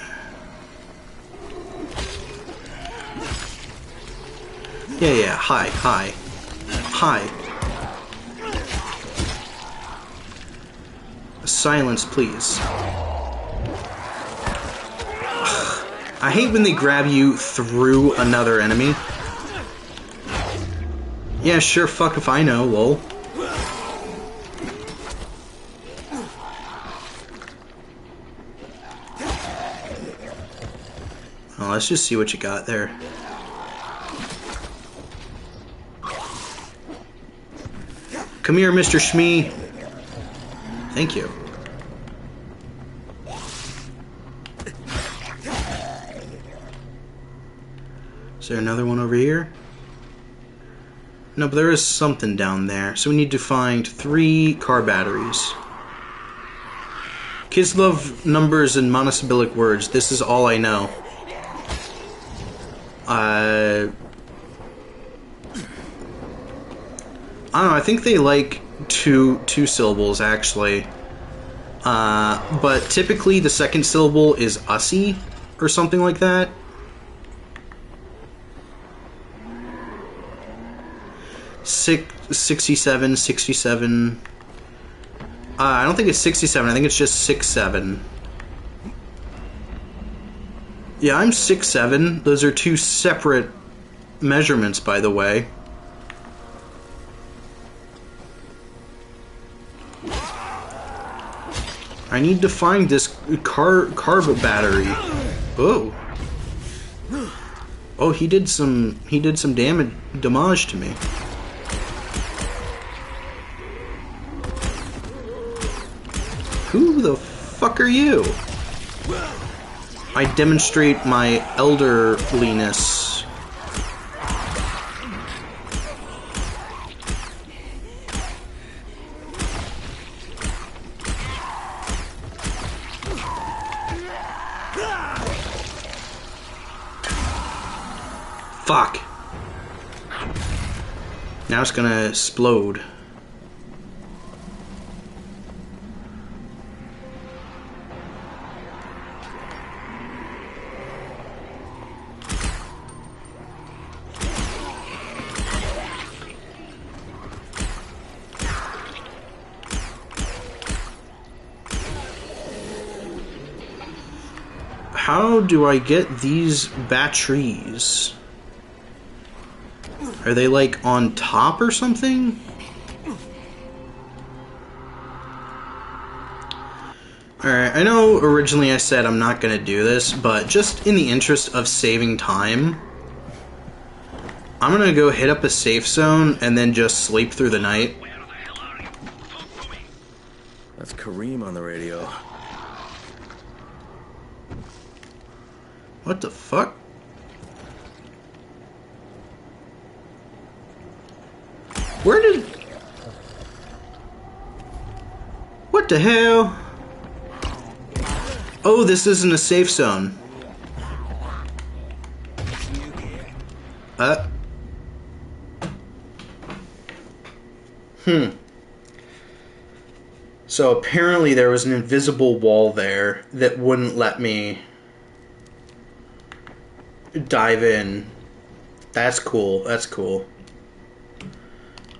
Yeah, hi. Silence, please. I hate when they grab you through another enemy. Yeah, sure, fuck if I know, lol. Well, let's just see what you got there. Come here, Mr. Shmee. Thank you. Is there another one over here? No, but there is something down there. So we need to find 3 car batteries. Kids love numbers and monosyllabic words. This is all I know. I don't know, I think they like two syllables, actually. But typically the second syllable is ussy, or something like that. Six, 67. I don't think it's 67, I think it's just 6-7. Yeah, I'm 6'7". Those are 2 separate measurements, by the way. I need to find this carb battery. Oh. Oh, he did some damage to me. Who the fuck are you? I demonstrate my elderliness. Fuck. Now it's gonna explode. how do I get these batteries? Are they like on top or something? Alright, I know originally I said I'm not gonna do this, but just in the interest of saving time, I'm gonna go hit up a safe zone and then just sleep through the night. That's Kareem on the radio. What the fuck? Where did... What the hell? Oh, this isn't a safe zone. So apparently there was an invisible wall there that wouldn't let me dive in. That's cool. That's cool.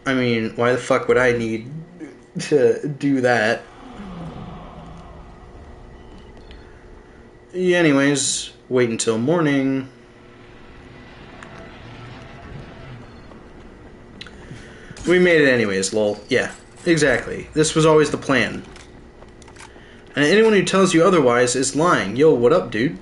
I mean, why the fuck would I need to do that? Yeah, anyways, wait until morning. We made it anyways, lol. Yeah, exactly. This was always the plan. And anyone who tells you otherwise is lying. Yo, what up, dude?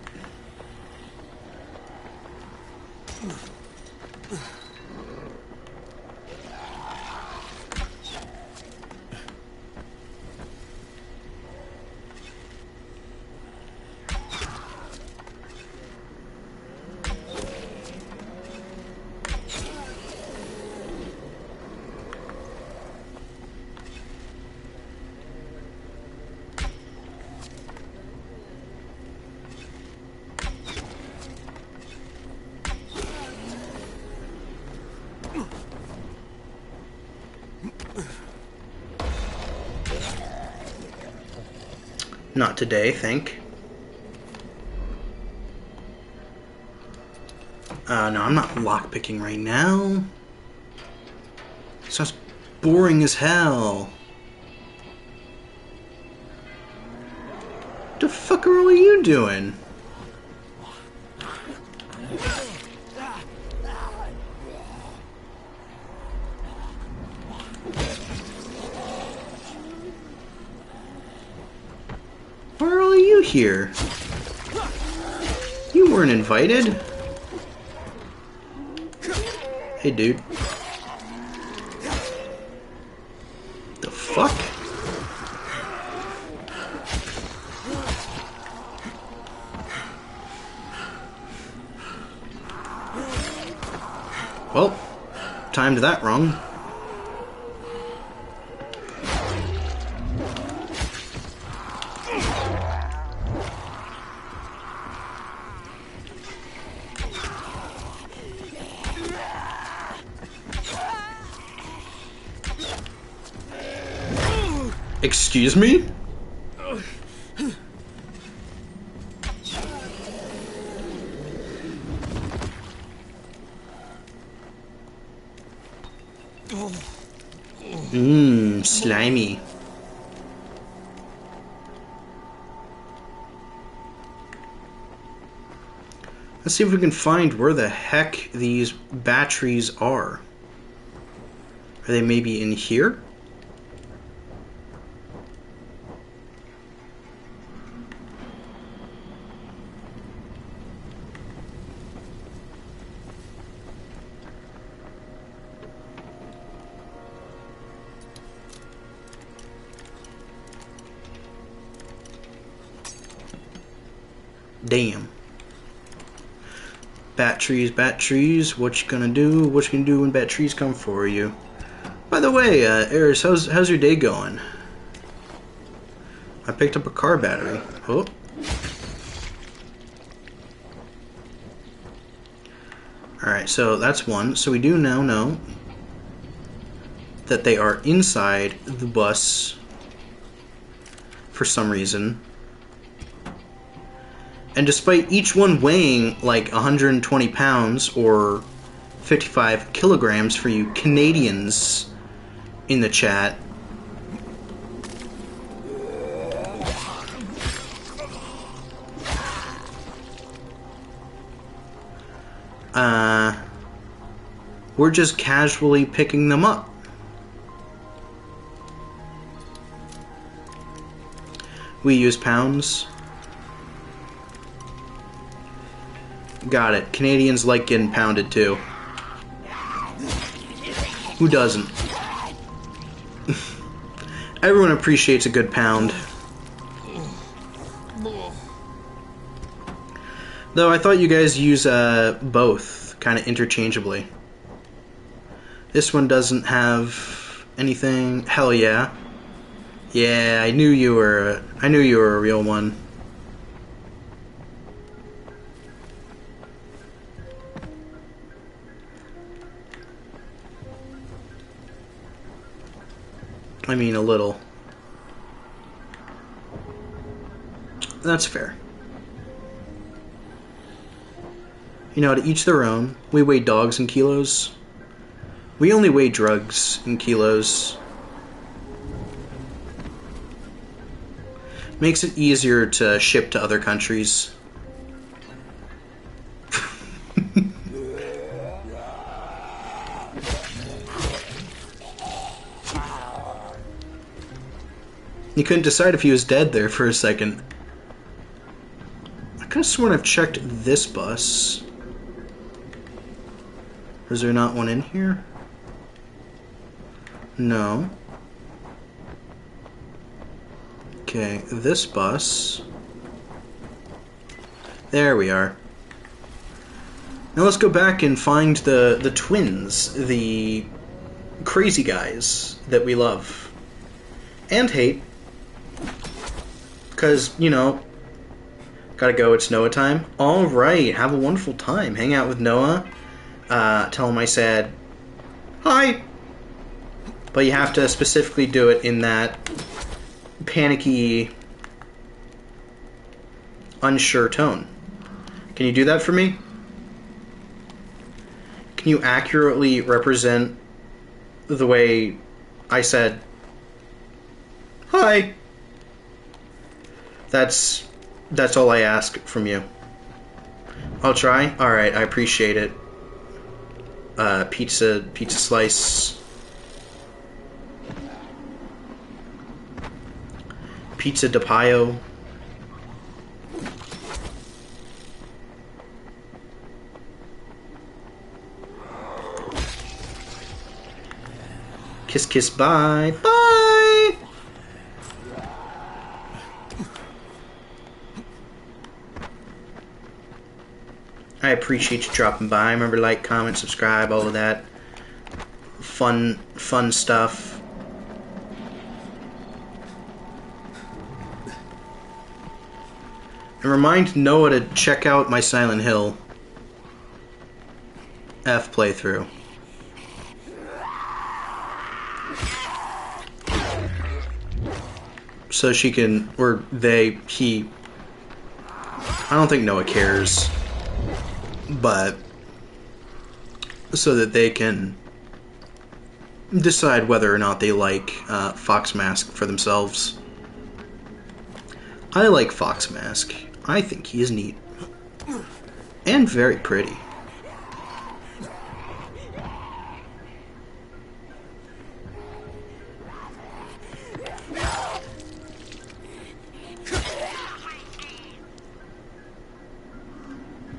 Not today, think. No, I'm not lockpicking right now. Sounds boring as hell. What the fuck are all you doing? Why are all you here? You weren't invited. Hey, dude. The fuck? Well, timed that wrong. Excuse me? Slimy. Let's see if we can find where the heck these batteries are. Are they maybe in here? Damn. Batteries, what you gonna do? What you gonna do when batteries come for you? By the way, Eris, how's your day going? I picked up a car battery. Oh. Alright, so that's one. So we do now know that they are inside the bus for some reason. And despite each one weighing like 120 pounds or 55 kilograms for you Canadians in the chat, we're just casually picking them up. We use pounds. Got it. Canadians like getting pounded too. Who doesn't? Everyone appreciates a good pound. Though I thought you guys use both kind of interchangeably. This one doesn't have anything. Hell yeah. Yeah, I knew you were a real one. I mean, a little. That's fair. You know, to each their own. We weigh dogs in kilos. We only weigh drugs in kilos. Makes it easier to ship to other countries. You couldn't decide if he was dead there for a second. I could have sworn I've checked this bus. Is there not one in here? No. Okay, this bus. There we are. Now let's go back and find the twins, the crazy guys that we love. And hate. Because, you know, gotta go, it's Noah time. Alright, have a wonderful time. Hang out with Noah. Tell him I said, hi! But you have to specifically do it in that panicky, unsure tone. Can you do that for me? Can you accurately represent the way I said, hi? That's all I ask from you. I'll try. Alright, I appreciate it. Pizza slice. Pizza de Paio. Kiss, kiss, bye. Bye! I appreciate you dropping by. Remember, like, comment, subscribe, all of that fun stuff. And remind Noah to check out my Silent Hill F playthrough. So she can, or they, he, I don't think Noah cares, but so that they can decide whether or not they like Fox Mask for themselves. I like Fox Mask. I think he is neat. And very pretty.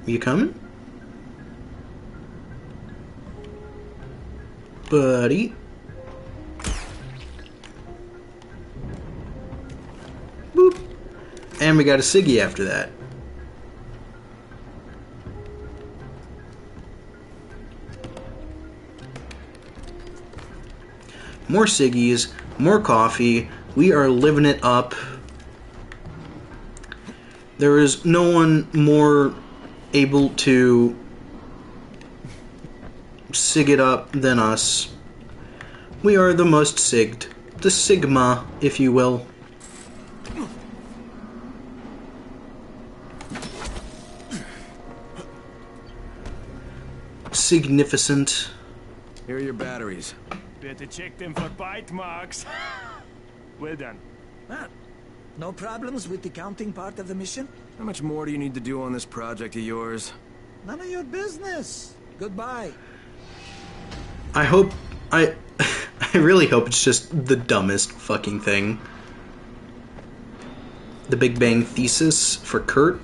You coming? Buddy. Boop. And we got a Siggy after that. More Siggies, more coffee. We are living it up. There is no one more able to sig it up than us. We are the most sigged. The Sigma, if you will. Significant. Here are your batteries. Better check them for bite marks. Well done. Ah, no problems with the counting part of the mission? How much more do you need to do on this project of yours? None of your business. Goodbye. I hope... I really hope it's just the dumbest fucking thing. The Big Bang Thesis for Kurt.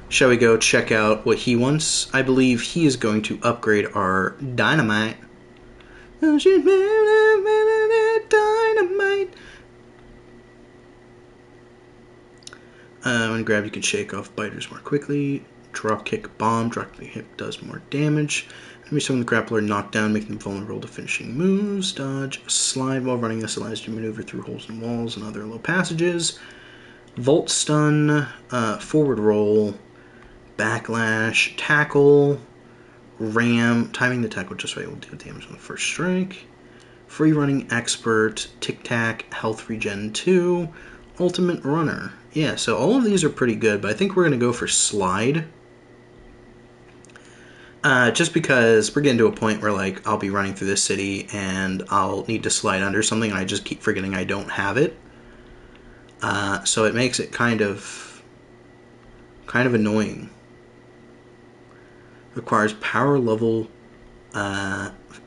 Shall we go check out what he wants? I believe he is going to upgrade our dynamite. Dynamite. When grabbed, you can shake off biters more quickly. Drop kick bomb. Drop kick hit does more damage. Enemy summon the grappler knocked down, making them vulnerable to finishing moves. Dodge. Slide while running. This allows you to maneuver through holes in walls and other low passages. Volt stun. Forward roll. Backlash. Tackle. Ram. Timing the tackle just right will deal damage on the first strike. Free running expert. Tic Tac. Health regen 2. Ultimate runner. Yeah, so all of these are pretty good, but I think we're going to go for slide. Just because we're getting to a point where, like, I'll be running through this city and I'll need to slide under something and I just keep forgetting I don't have it. So it makes it kind of annoying. Requires power level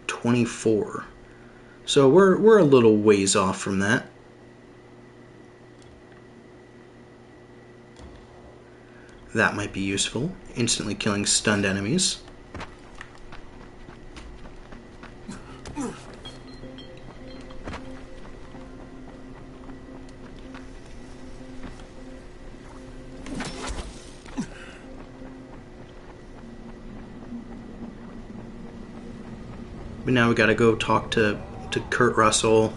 24. So we're a little ways off from that. That might be useful. Instantly killing stunned enemies. But now we gotta go talk to Kurt Russell.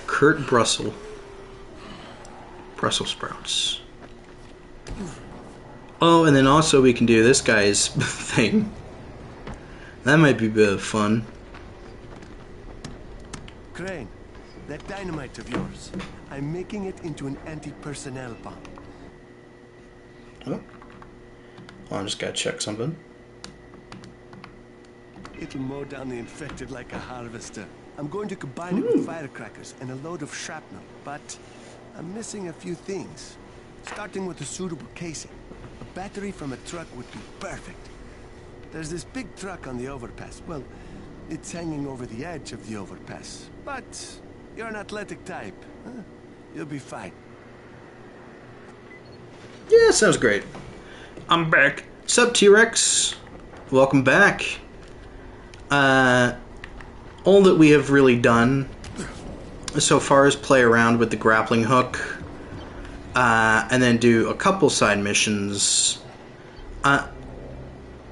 Kurt Brussels sprouts. Oh, and then also we can do this guy's thing. That might be a bit of fun. Crane, that dynamite of yours, I'm making it into an anti-personnel bomb. Oh, I just gotta check something. It'll mow down the infected like a harvester. I'm going to combine it with firecrackers and a load of shrapnel, but I'm missing a few things. Starting with a suitable casing. A battery from a truck would be perfect. There's this big truck on the overpass. Well, it's hanging over the edge of the overpass. But you're an athletic type. Huh? You'll be fine. Yeah, sounds great. I'm back. Sup, T-Rex? Welcome back. All that we have really done so far is play around with the grappling hook, and then do a couple side missions.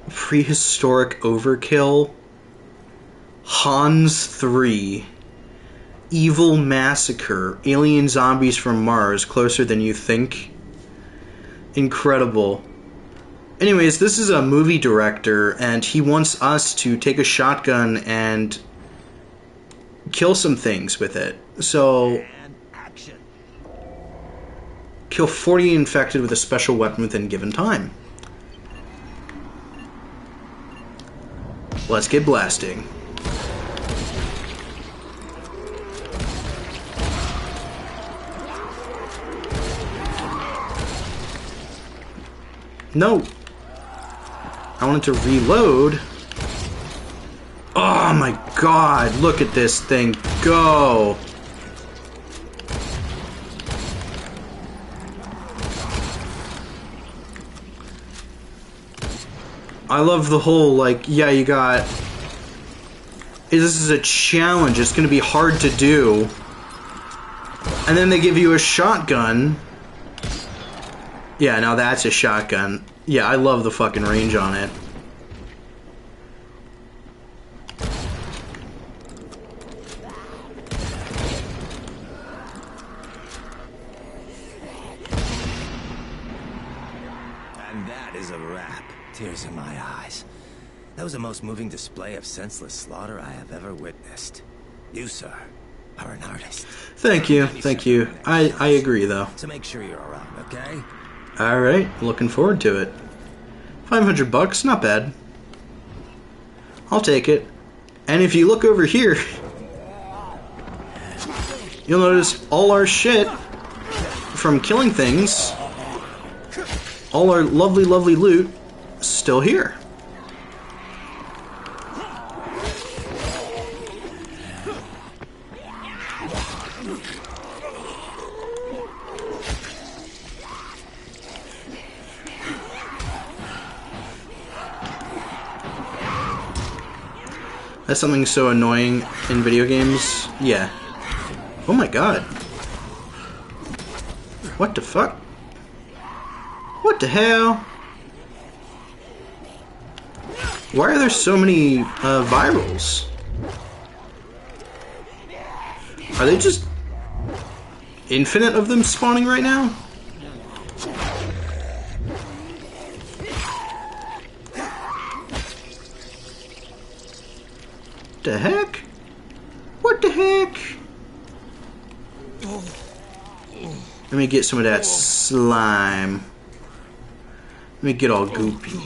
Prehistoric Overkill, Hans 3, Evil Massacre, Alien Zombies from Mars, Closer Than You Think. Incredible. Anyways, this is a movie director, and he wants us to take a shotgun and kill some things with it. So, kill 40 infected with a special weapon within given time. Let's get blasting. No! I wanted to reload. Oh my god, look at this thing go! I love the whole, like, yeah, you got... This is a challenge, it's gonna be hard to do. And then they give you a shotgun. Yeah, now that's a shotgun. Yeah, I love the fucking range on it. And that is a wrap. Tears in my eyes. That was the most moving display of senseless slaughter I have ever witnessed. You, sir, are an artist. Thank you, thank you. I agree, though. So make sure you're around, okay? Alright, looking forward to it. $500, not bad. I'll take it. And if you look over here, you'll notice all our shit from killing things, all our lovely, lovely loot, still here. That's something so annoying in video games. Yeah. Oh my god. What the fuck? What the hell? Why are there so many virals? Are they just infinite of them spawning right now? The heck? What the heck? Let me get some of that slime. Let me get all goopy.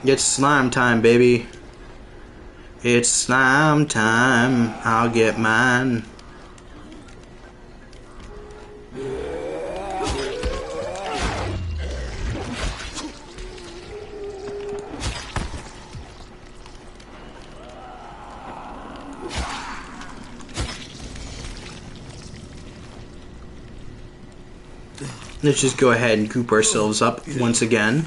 It's slime time, baby. It's slime time. I'll get mine. Let's just go ahead and goop ourselves up once again.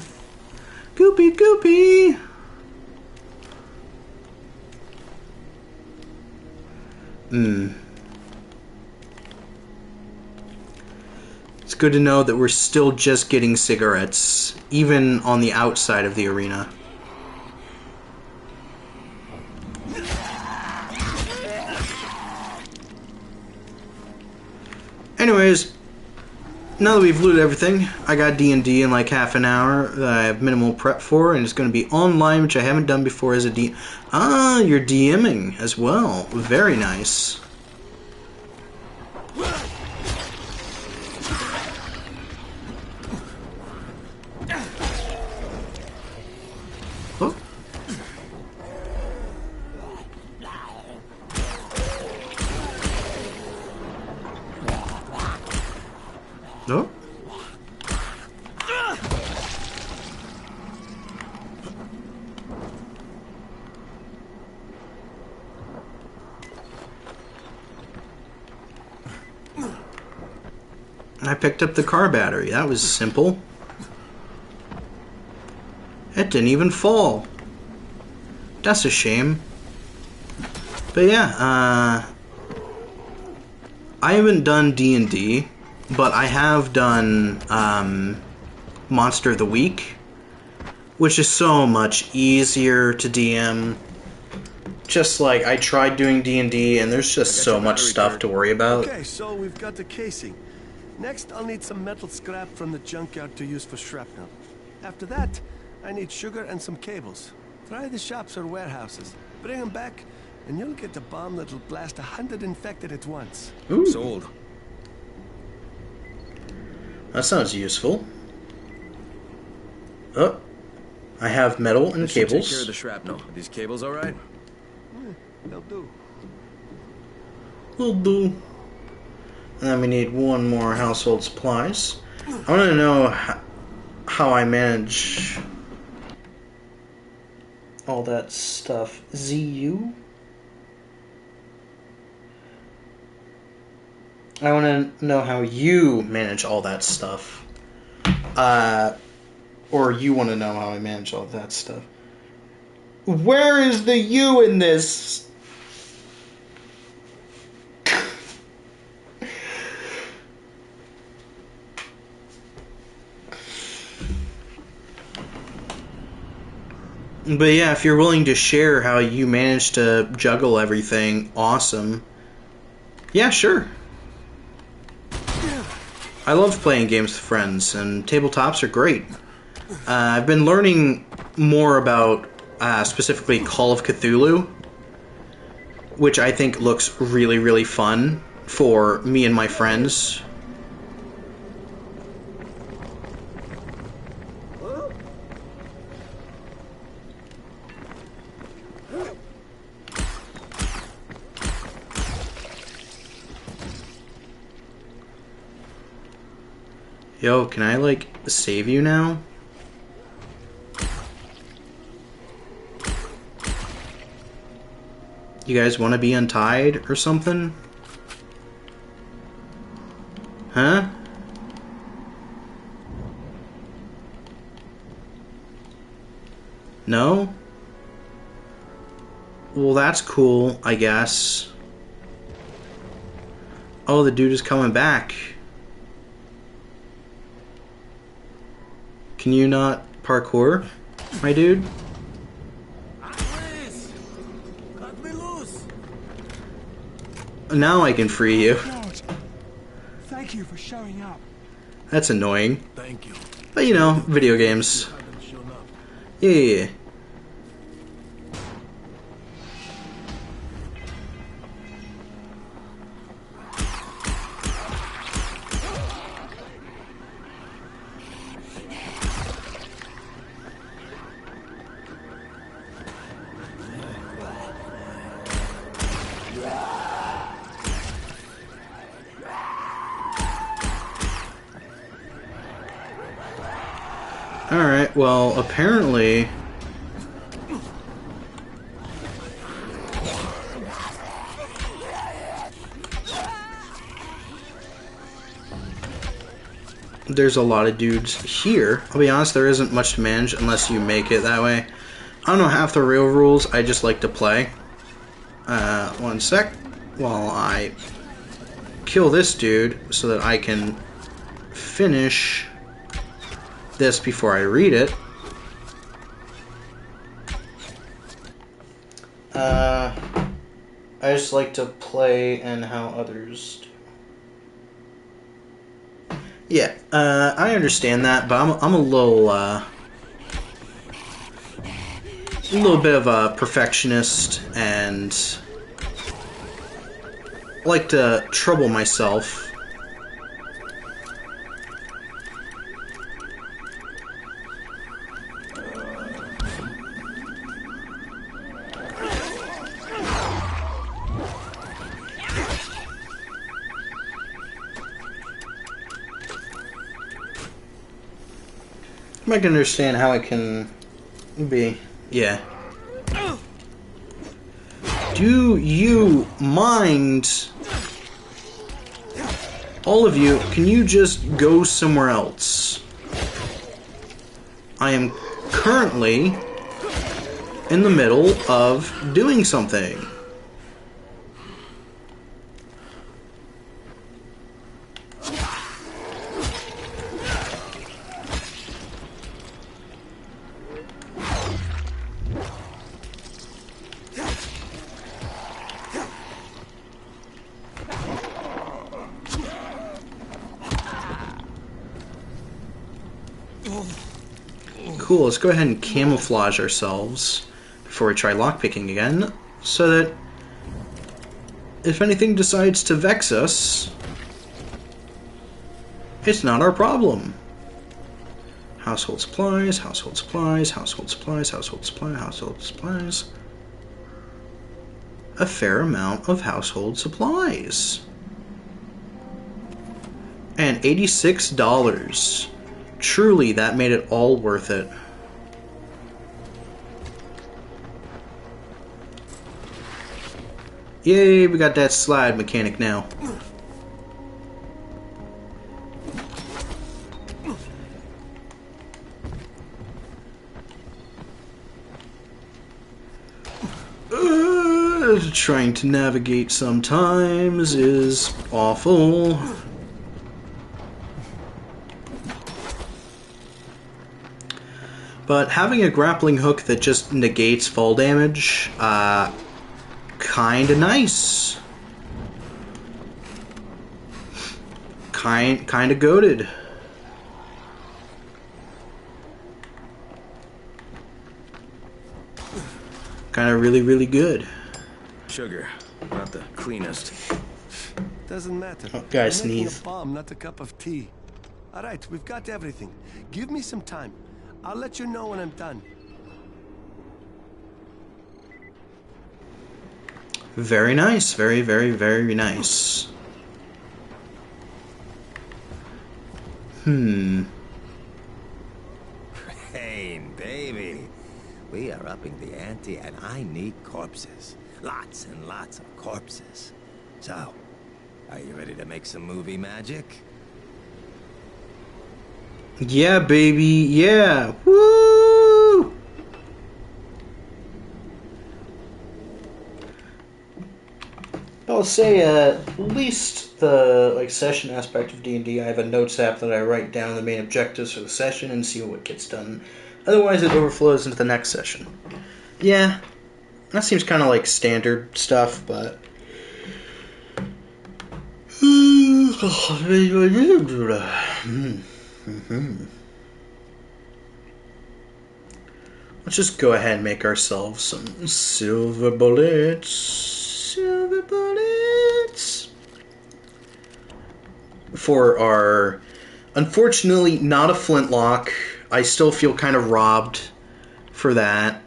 Goopy, goopy! It's good to know that we're still just getting cigarettes, even on the outside of the arena. Anyways, now that we've looted everything, I got D&D in like half an hour that I have minimal prep for, and it's going to be online, which I haven't done before as a D... Ah, you're DMing as well. Very nice. Oh. Oh. I picked up the car battery. That was simple. It didn't even fall. That's a shame. But yeah, I haven't done D&D, but I have done Monster of the Week, which is so much easier to DM. Just like I tried doing D&D, and there's just so much stuff to worry about. Okay, so we've got the casing. Next, I'll need some metal scrap from the junkyard to use for shrapnel. After that, I need sugar and some cables. Try the shops or warehouses. Bring them back, and you'll get a bomb that'll blast 100 infected at once. Ooh. Sold. That sounds useful. Oh, I have metal and This should cables. Take care of the shrapnel. Are these cables all right? They'll do. Will do. And then we need one more household supplies. I want to know how I manage all that stuff. ZU? I want to know how you manage all that stuff. Or you want to know how I manage all that stuff. Where is the you in this? But yeah, if you're willing to share how you manage to juggle everything, awesome. Yeah, sure. I love playing games with friends, and tabletops are great. I've been learning more about specifically Call of Cthulhu, which I think looks really, really fun for me and my friends. Yo, can I, like, save you now? You guys want to be untied or something? Huh? No? Well, that's cool, I guess. Oh, the dude is coming back. Can you not parkour, my dude? Cut me loose. Now I can free you. Thank you for showing up. That's annoying. Thank you. But you know, video games. Yeah. Alright, well, apparently... there's a lot of dudes here. I'll be honest, there isn't much to manage unless you make it that way. I don't know half the real rules, I just like to play. One sec, while I kill this dude so that I can finish this before I read it. I just like to play and how others do. Yeah, I understand that, but I'm a little bit of a perfectionist and like to trouble myself. I can understand how it can be. Yeah. Do you mind? All of you, can you just go somewhere else? I am currently in the middle of doing something. Cool, let's go ahead and camouflage ourselves before we try lockpicking again, so that if anything decides to vex us, it's not our problem. Household supplies, household supplies, household supplies, household supplies, household supplies. A fair amount of household supplies. And $86. Truly, that made it all worth it. Yay, we got that slide mechanic now. Trying to navigate sometimes is awful. But having a grappling hook that just negates fall damage, kinda nice. Kinda goated. kind of really, really good. Sugar, not the cleanest. Doesn't matter. Oh, guy I'm sneeze. making a bomb, not a cup of tea. All right, we've got everything. Give me some time. I'll let you know when I'm done. Very nice. Very, very, very nice. Hey, baby. We are upping the ante and I need corpses. Lots and lots of corpses. So, are you ready to make some movie magic? Yeah, baby. Yeah. Woo! I'll say at least the session aspect of D&D, I have a notes app that I write down the main objectives for the session and see what gets done. Otherwise, it overflows into the next session. Yeah, that seems kind of like standard stuff, but... Let's just go ahead and make ourselves some silver bullets. Silver bullets. For our... Unfortunately, not a flintlock. I still feel kind of robbed for that.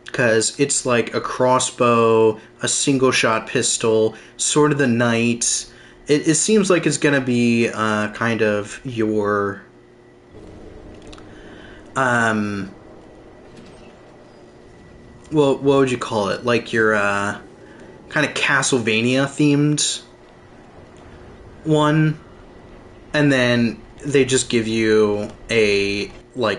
Because it's like a crossbow, a single-shot pistol, Sword of the Night. It seems like it's going to be kind of your... well, what would you call it? Like your kind of Castlevania-themed one. And then they just give you a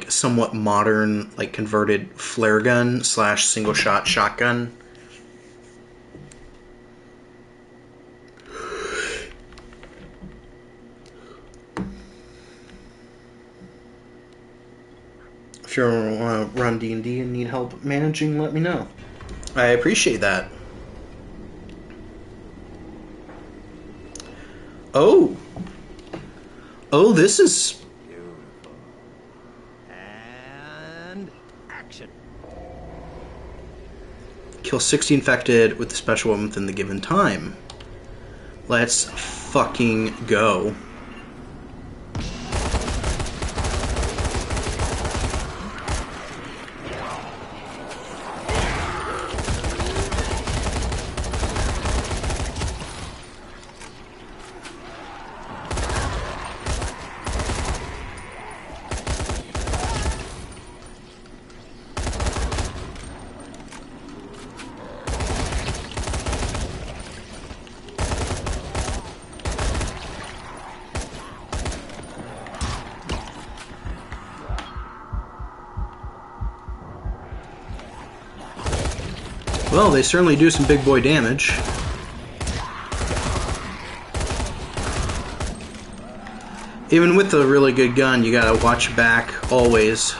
somewhat modern converted flare gun / single shot shotgun. If you want to run D&D and need help managing, let me know. I appreciate that. Oh, this is... And action. Kill 60 infected with the special weapon within the given time. Let's fucking go. Well, they certainly do some big boy damage. Even with a really good gun, you gotta watch your back, always.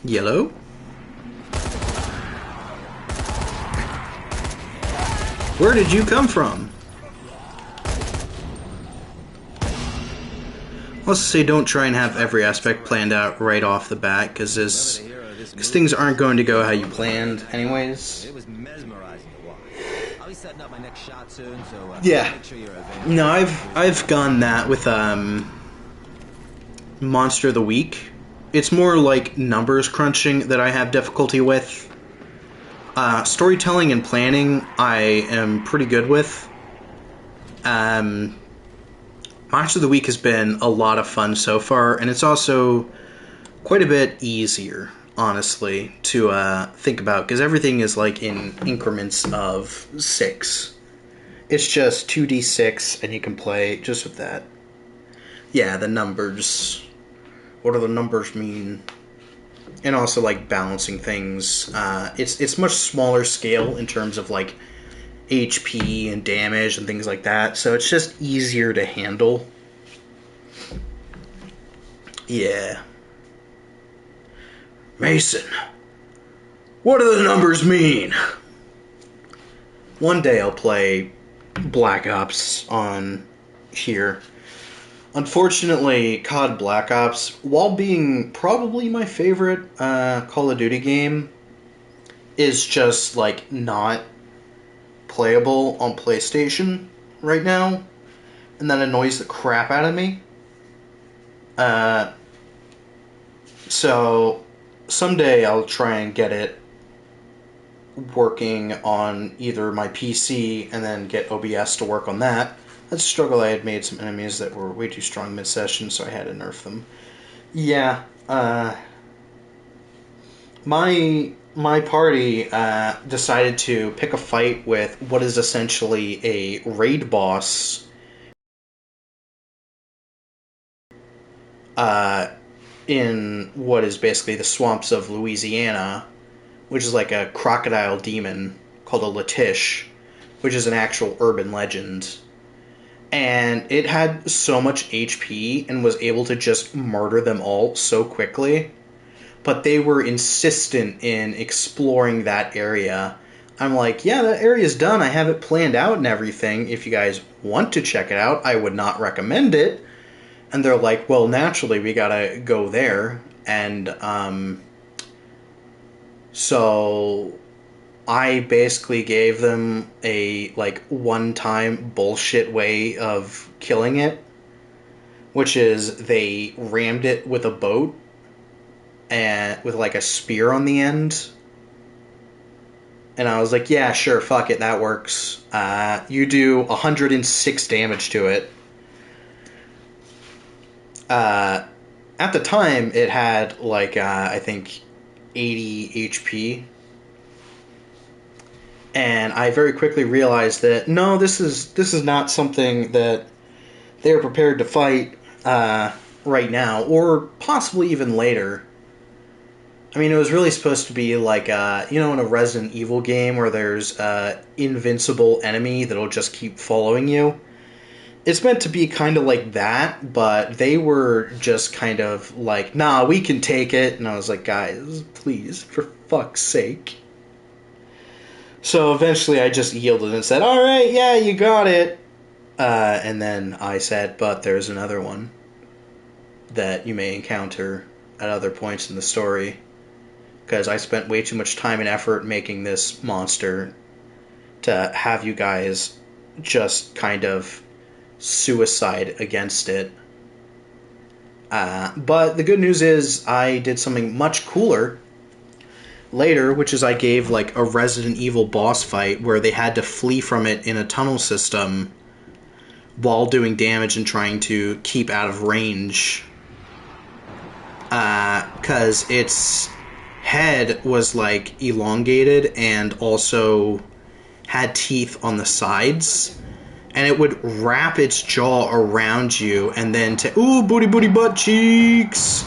Yellow. Where did you come from? Let's say don't try and have every aspect planned out right off the bat, because things aren't going to go how you planned anyways. It was mesmerizing to watch. I'll be setting up my next shot soon, so yeah. make sure you're available. No, I've gone that with Monster of the Week. It's more like numbers crunching that I have difficulty with. Storytelling and planning, I am pretty good with. Monster of the Week has been a lot of fun so far, and it's also quite a bit easier, honestly, to think about, because everything is in increments of 6. It's just 2d6, and you can play just with that. Yeah, the numbers. What do the numbers mean? And also balancing things. It's much smaller scale in terms of HP and damage and things like that, so it's just easier to handle. Yeah. Mason, What do the numbers mean? One day I'll play Black Ops on here. Unfortunately, COD Black Ops, while being probably my favorite Call of Duty game, is just, like, not playable on PlayStation right now. And that annoys the crap out of me. So, someday I'll try and get it working on either my PC and then get OBS to work on that. That's a struggle. I had made some enemies that were way too strong mid-session, so I had to nerf them. Yeah, my party decided to pick a fight with what is essentially a raid boss in what is basically the swamps of Louisiana, which is like a crocodile demon called a Latish, which is an actual urban legend. And it had so much HP and was able to just murder them all so quickly. But they were insistent in exploring that area. I'm like, yeah, that area's done. I have it planned out and everything. If you guys want to check it out, I would not recommend it. And they're like, well, naturally, we gotta go there. And, so I basically gave them a, like, one-time bullshit way of killing it, which is they rammed it with a boat and with, like, a spear on the end. And I was like, yeah, sure, fuck it, that works. You do 106 damage to it. At the time, it had, like, I think 80 HP. And I very quickly realized that, no, this is not something that they're prepared to fight right now, or possibly even later. I mean, it was really supposed to be like, in a Resident Evil game where there's an invincible enemy that'll just keep following you. It's meant to be kind of like that, but they were just kind of like, nah, we can take it. And I was like, guys, please, for fuck's sake. So eventually I just yielded and said, alright, yeah, you got it. And then I said, but there's another one that you may encounter at other points in the story. Because I spent way too much time and effort making this monster to have you guys just kind of suicide against it. But the good news is I did something much cooler later, which is I gave like a Resident Evil boss fight where they had to flee from it in a tunnel system while doing damage and trying to keep out of range. Because its head was like elongated and also had teeth on the sides. And it would wrap its jaw around you and then ooh, booty booty butt cheeks!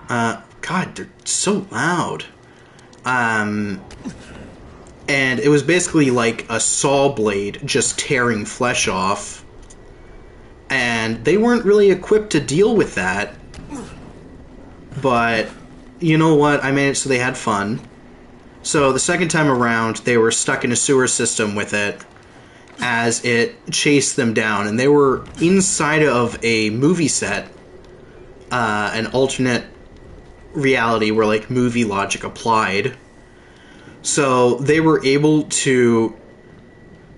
God, they're so loud. And it was basically like a saw blade just tearing flesh off. And they weren't really equipped to deal with that. But, you know what? I made it so they had fun. So the second time around, they were stuck in a sewer system with it as it chased them down. And they were inside of a movie set, an alternate reality where like movie logic applied. So they were able to,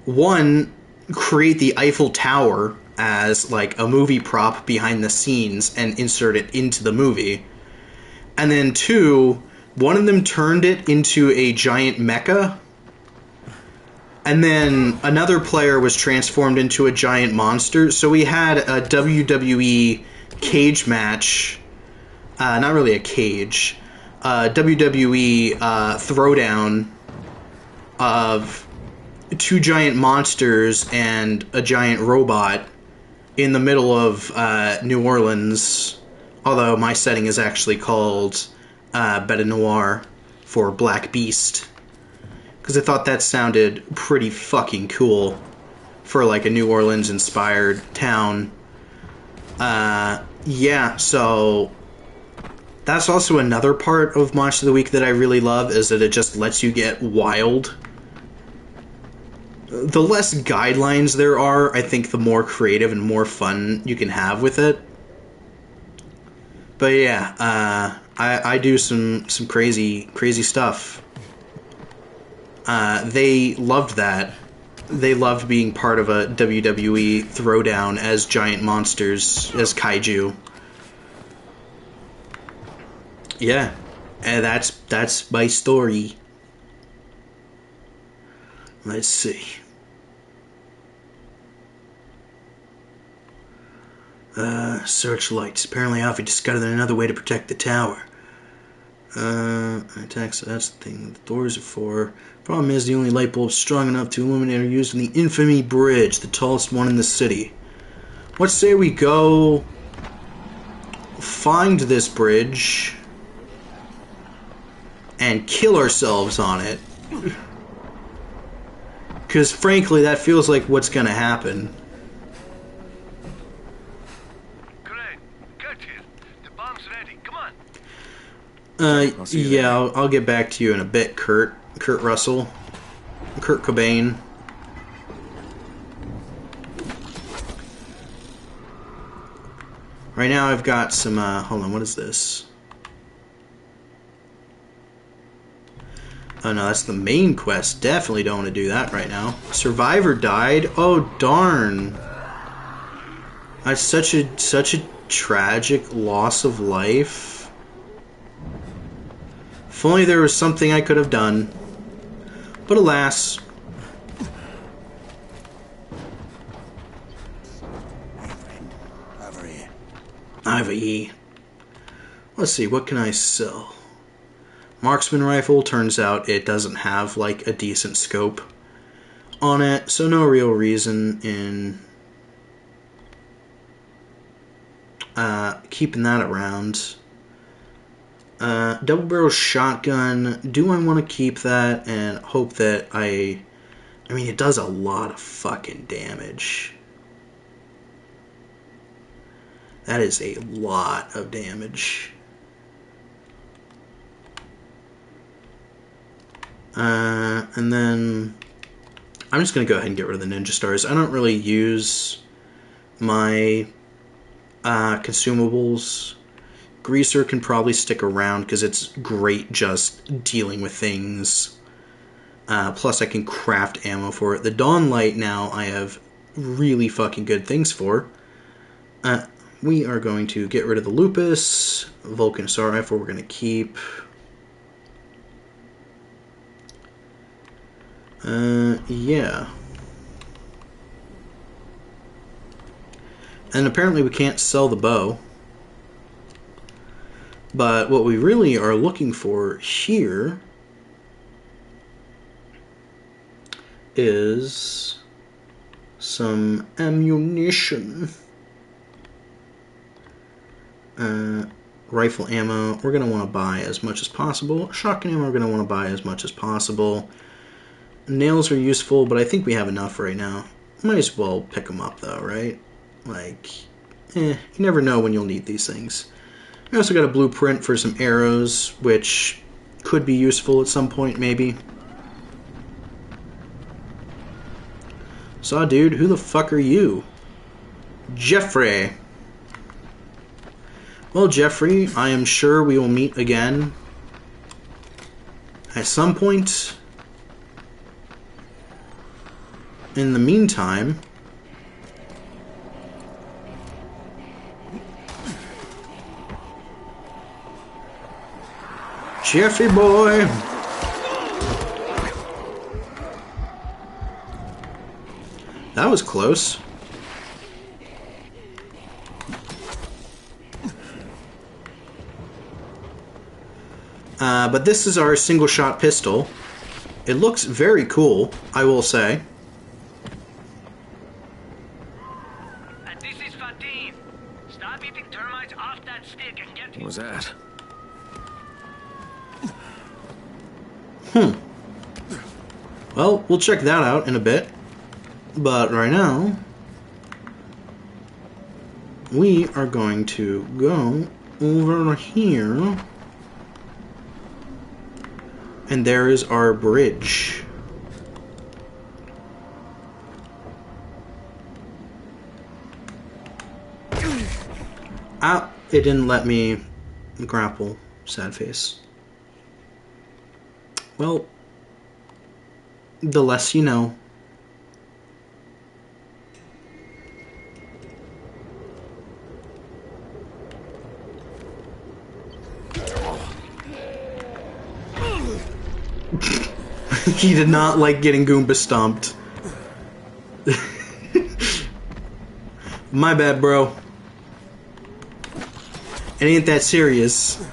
one, create the Eiffel Tower as like a movie prop behind the scenes and insert it into the movie. And then two, one of them turned it into a giant mecha. And then another player was transformed into a giant monster. So we had a WWE cage match. Not really a cage. WWE throwdown of two giant monsters and a giant robot in the middle of New Orleans. Although my setting is actually called Bête Noire for Black Beast. Because I thought that sounded pretty fucking cool for like a New Orleans inspired town. Yeah, so That's also another part of Monster of the Week that I really love, is that it just lets you get wild. The less guidelines there are, I think the more creative and more fun you can have with it. But yeah, I do some crazy stuff. They loved that. They loved being part of a WWE throwdown as giant monsters, as kaiju. Yeah, and that's my story. Let's see. Searchlights. Apparently Alfie discovered another way to protect the tower. Attacks, that's the thing the doors are for. Problem is, the only light bulbs strong enough to illuminate are used in the Infamy Bridge, the tallest one in the city. Let's say we go find this bridge and kill ourselves on it. Because frankly, that feels like what's gonna happen. Great. Get here. The bomb's ready. Come on. Yeah, I'll get back to you in a bit, Kurt Russell. Kurt Cobain. Right now I've got some, hold on, what is this? Oh no, that's the main quest. Definitely don't want to do that right now. Survivor died? Oh darn. That's such a tragic loss of life. If only there was something I could have done. But alas. Ivory. Let's see, what can I sell? Marksman rifle, turns out it doesn't have like a decent scope on it, so no real reason in keeping that around. Double barrel shotgun, do I want to keep that and hope that I mean, it does a lot of fucking damage. That is a lot of damage. And then I'm just going to go ahead and get rid of the Ninja Stars. I don't really use my consumables. Greaser can probably stick around because it's great just dealing with things. Plus I can craft ammo for it. The Dawn Light now I have really fucking good things for. We are going to get rid of the Lupus. Vulcan Assault Rifle we're going to keep. Yeah. And apparently we can't sell the bow. But what we really are looking for here is some ammunition. Rifle ammo, we're going to want to buy as much as possible. Shotgun ammo, we're going to want to buy as much as possible. Nails are useful, but I think we have enough right now. Might as well pick them up, though, right? Like, you never know when you'll need these things. We also got a blueprint for some arrows, which could be useful at some point, maybe. Saw, dude, who the fuck are you? Jeffrey. Well, Jeffrey, I am sure we will meet again at some point. In the meantime, Jeffy boy, that was close. But this is our single shot pistol. It looks very cool, I will say. This is Fatin. Stop eating termites off that stick and get. What was that? Well, we'll check that out in a bit. But right now, we are going to go over here. And there is our bridge. Ah, it didn't let me grapple. Sad face. Well, the less you know. He did not like getting Goomba stomped. My bad, bro. It ain't that serious.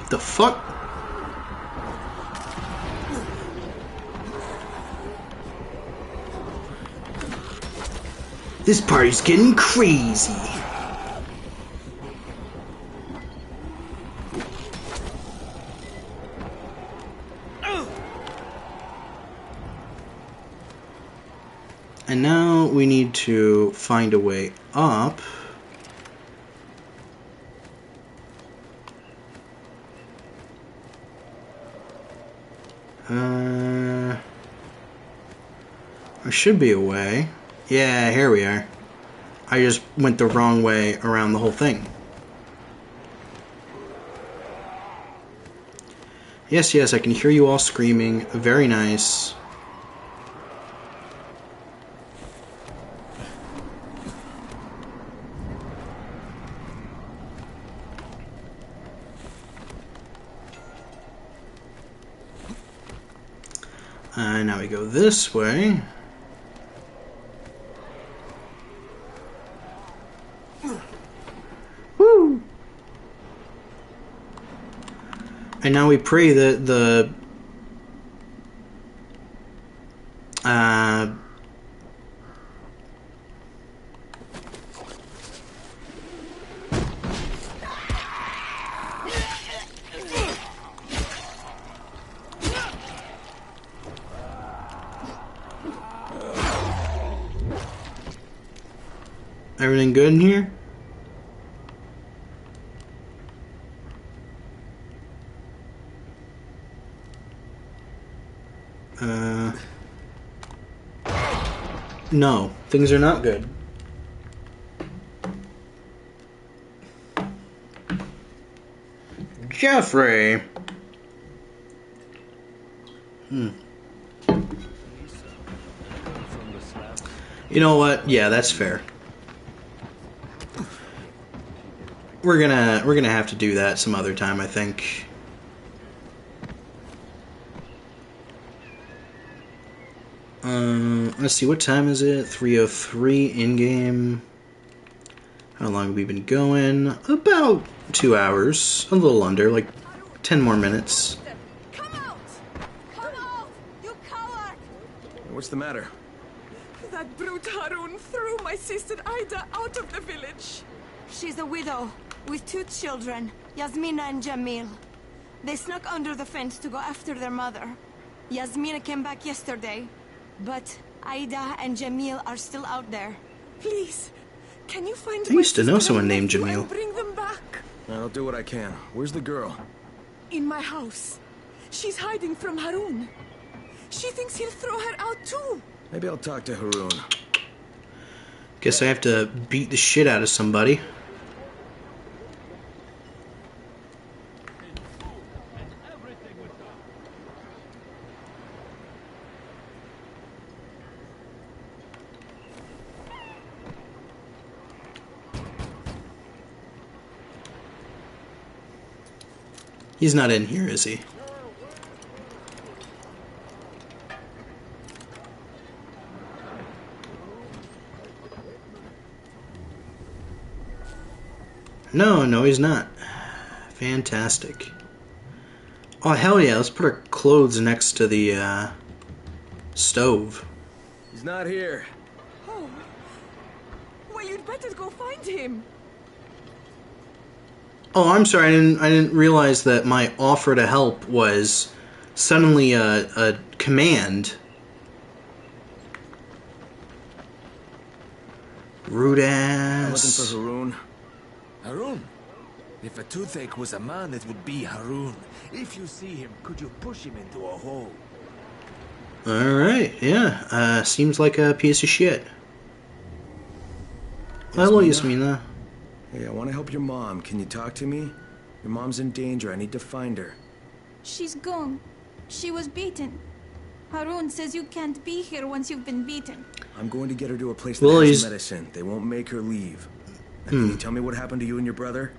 The fuck? This party's getting crazy. And now we need to find a way up. There should be a way. Yeah, here we are. I just went the wrong way around the whole thing. Yes, yes, I can hear you all screaming. Very nice. Now we go this way. Woo! And now we pray that the everything good in here? No, things are not good. Jeffrey! You know what? Yeah, that's fair. We're gonna have to do that some other time, I think. Let's see, what time is it? 3:03 in-game. How long have we been going? About 2 hours. A little under, like 10 more minutes. Come out! Come out! You coward! What's the matter? That brute Harun threw my sister Ida out of the village. She's a widow with 2 children, Yasmina and Jamil. They snuck under the fence to go after their mother. Yasmina came back yesterday, but Ida and Jamil are still out there. Please, can you find I used to know someone named Jamil. bring them back? I'll do what I can. Where's the girl? In my house. She's hiding from Harun. She thinks he'll throw her out too. Maybe I'll talk to Harun. Guess I have to beat the shit out of somebody. He's not in here, is he? No, no, he's not. Fantastic. Oh, hell yeah, let's put our clothes next to the stove. He's not here. Oh. Well, you'd better go find him. Oh, I'm sorry, I didn't realize that my offer to help was suddenly a command. Rude I'm looking ass. for Harun. Harun? If a toothache was a man, it would be Harun. If you see him, could you push him into a hole? Alright, yeah. Seems like a piece of shit. Hello, Yasmina. Hey, I want to help your mom. Can you talk to me? Your mom's in danger. I need to find her. She's gone. She was beaten. Harun says you can't be here once you've been beaten. I'm going to get her to a place that has medicine. They won't make her leave. Now, can you tell me what happened to you and your brother?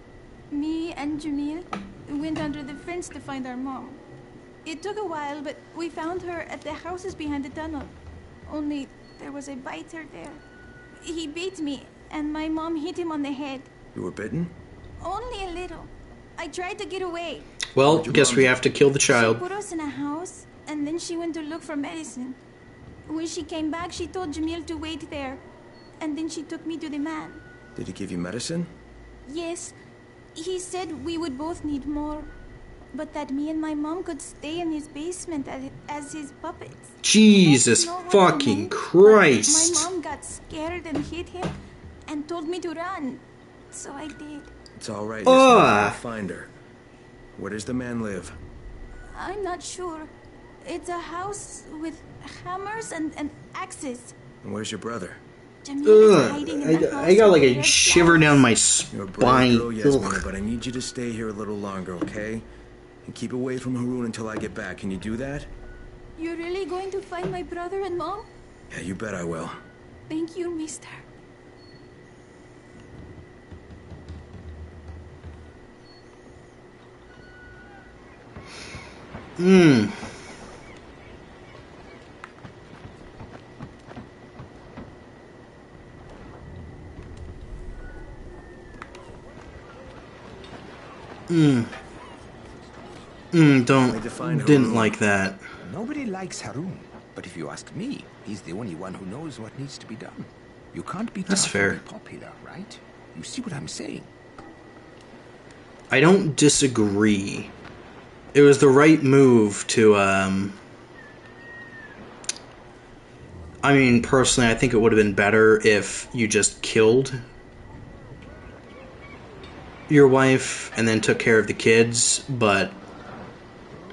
Me and Jamil went under the fence to find our mom. It took a while, but we found her at the houses behind the tunnel. Only there was a biter there. He beat me, and my mom hit him on the head. You were bitten? Only a little. I tried to get away. Well, guess we have to kill the child. She put us in a house, and then she went to look for medicine. When she came back, she told Jamil to wait there. And then she took me to the man. Did he give you medicine? Yes. He said we would both need more. But that me and my mom could stay in his basement as his puppets. Jesus fucking Christ. My mom got scared and hit him and told me to run. So I did. It's all right. I'll find her. Where does the man live? I'm not sure. It's a house with hammers and axes. And where's your brother? I got like a shiver down my spine. Girl, Yasmina, but I need you to stay here a little longer, okay? And keep away from Harun until I get back. Can you do that? You're really going to find my brother and mom? Yeah, you bet I will. Thank you, mister. Didn't like that. Nobody likes Harun, but if you ask me, he's the only one who knows what needs to be done. You can't be That's tough fair. and be popular, right? You see what I'm saying? I don't disagree. It was the right move to, I mean, personally, I think it would have been better if you just killed your wife and then took care of the kids, but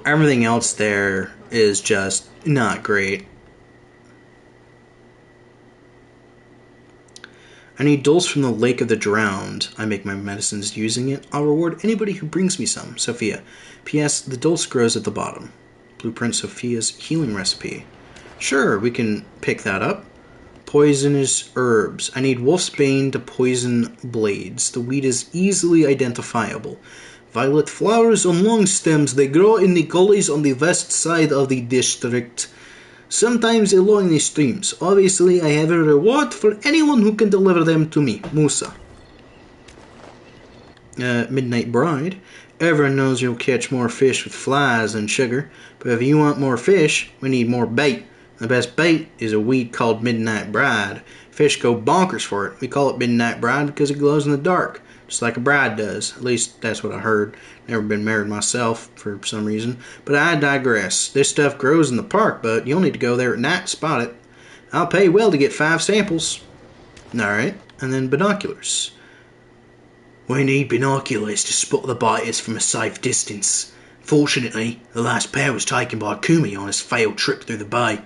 everything else there is just not great. I need dulse from the Lake of the Drowned. I make my medicines using it. I'll reward anybody who brings me some. Sophia. P.S. The dulse grows at the bottom. Blueprint Sophia's healing recipe. Sure, we can pick that up. Poisonous herbs. I need wolfsbane to poison blades. The weed is easily identifiable. Violet flowers on long stems. They grow in the gullies on the west side of the district. Sometimes along the streams. Obviously, I have a reward for anyone who can deliver them to me. Musa. Midnight Bride. Everyone knows you'll catch more fish with flies than sugar. But if you want more fish, we need more bait. The best bait is a weed called Midnight Bride. Fish go bonkers for it. We call it Midnight Bride because it glows in the dark. Just like a bride does. At least that's what I heard. Never been married myself for some reason. But I digress. This stuff grows in the park, but you'll need to go there at night to spot it. I'll pay well to get 5 samples. Alright, and then binoculars. We need binoculars to spot the biters from a safe distance. Fortunately, the last pair was taken by Kumi on his failed trip through the bay.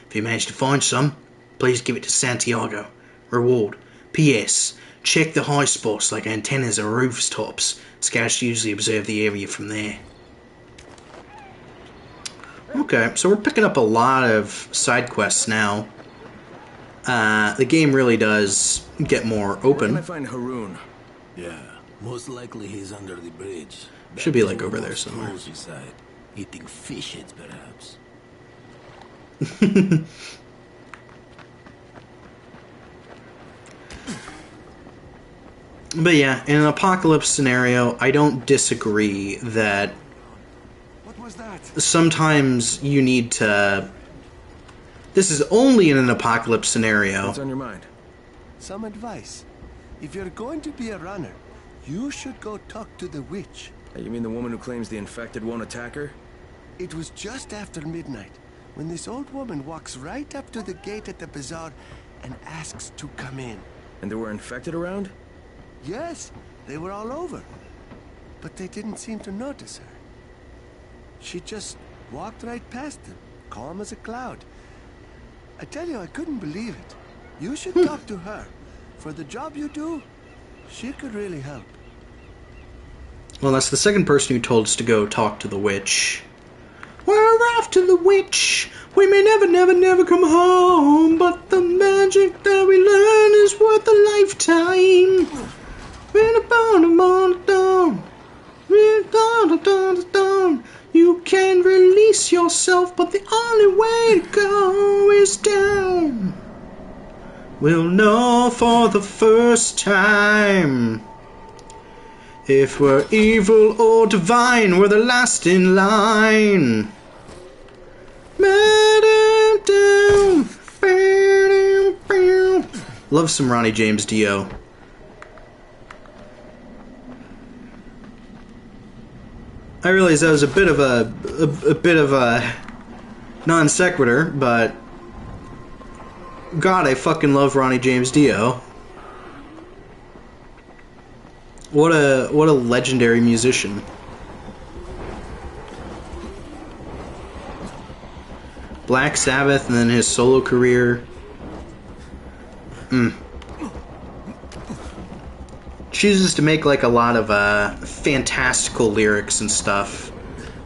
If you manage to find some, please give it to Santiago. Reward. P.S. Check the high spots like antennas or rooftops. Scouts usually observe the area from there. Okay, so we're picking up a lot of side quests now. The game really does get more open. Where can I find Harun? Yeah, most likely he's under the bridge. Should be like over there somewhere. Inside, eating fish heads, perhaps. But yeah, in an apocalypse scenario, I don't disagree that sometimes you need to... This is only in an apocalypse scenario. What's on your mind? Some advice. If you're going to be a runner, you should go talk to the witch. You mean the woman who claims the infected won't attack her? It was just after midnight when this old woman walks right up to the gate at the bazaar and asks to come in. And there were infected around? Yes, they were all over. But they didn't seem to notice her. She just walked right past them, calm as a cloud. I tell you, I couldn't believe it. You should talk to her. For the job you do, she could really help. Well, that's the second person who told us to go talk to the witch. We're off to the witch. We may never come home, but the magic that we learn is worth a lifetime. You can release yourself, but the only way to go is down. We'll know for the first time if we're evil or divine. We're the last in line. Love some Ronnie James Dio. I realize that was a bit of a non sequitur, but God, I fucking love Ronnie James Dio. What a legendary musician. Black Sabbath and then his solo career. Chooses to make like a lot of fantastical lyrics and stuff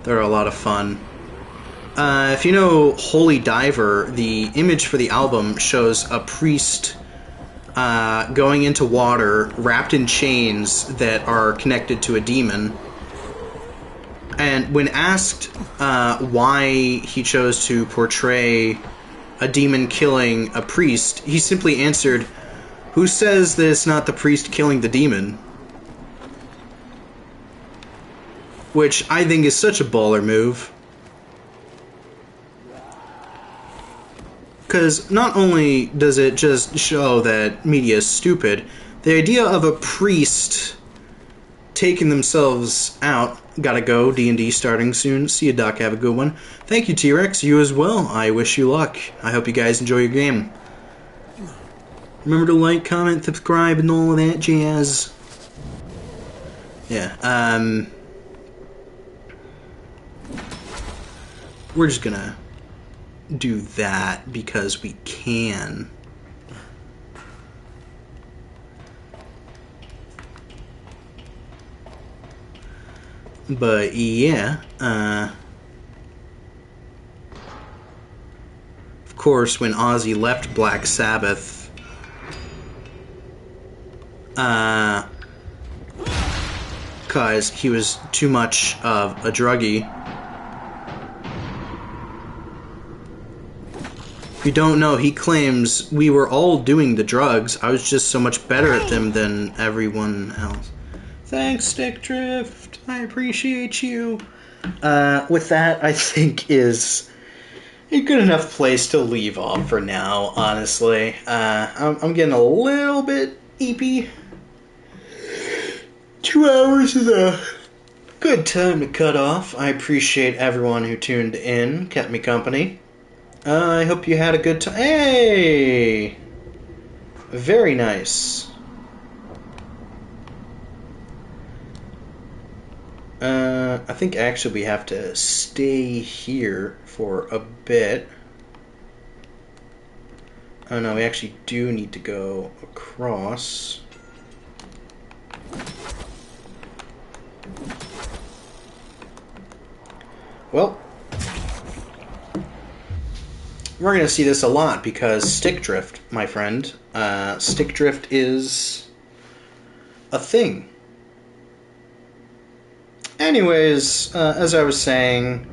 that are a lot of fun. If you know Holy Diver, the image for the album shows a priest going into water wrapped in chains that are connected to a demon. And when asked why he chose to portray a demon killing a priest, he simply answered, "Who says that it's not the priest killing the demon?" Which I think is such a baller move. Because not only does it just show that media is stupid, the idea of a priest taking themselves out. Gotta go, D&D starting soon. See you, Doc, have a good one. Thank you, T-Rex, you as well. I wish you luck. I hope you guys enjoy your game. Remember to like, comment, subscribe, and all of that jazz. Yeah, we're just gonna do that because we can. But yeah, of course, when Ozzy left Black Sabbath, cause he was too much of a druggie. If you don't know, he claims we were all doing the drugs. I was just so much better at them than everyone else. Thanks, Stick Drift. I appreciate you. With that, I think is a good enough place to leave off for now, honestly. I'm getting a little bit eepy. 2 hours is a good time to cut off. I appreciate everyone who tuned in, kept me company. I hope you had a good time. Hey! Very nice. I think actually we have to stay here for a bit. Oh no, we actually do need to go across. Well, we're going to see this a lot because stick drift, my friend. Stick drift is a thing. Anyways, as I was saying,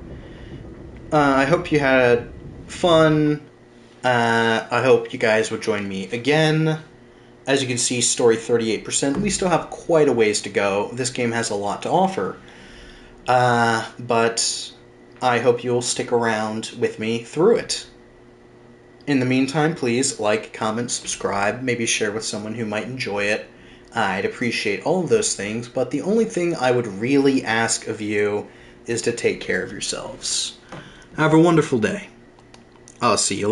I hope you had fun. I hope you guys would join me again. As you can see, story 38%. We still have quite a ways to go. This game has a lot to offer. But I hope you'll stick around with me through it. In the meantime, please like, comment, subscribe, maybe share with someone who might enjoy it. I'd appreciate all of those things, but the only thing I would really ask of you is to take care of yourselves. Have a wonderful day. I'll see you later.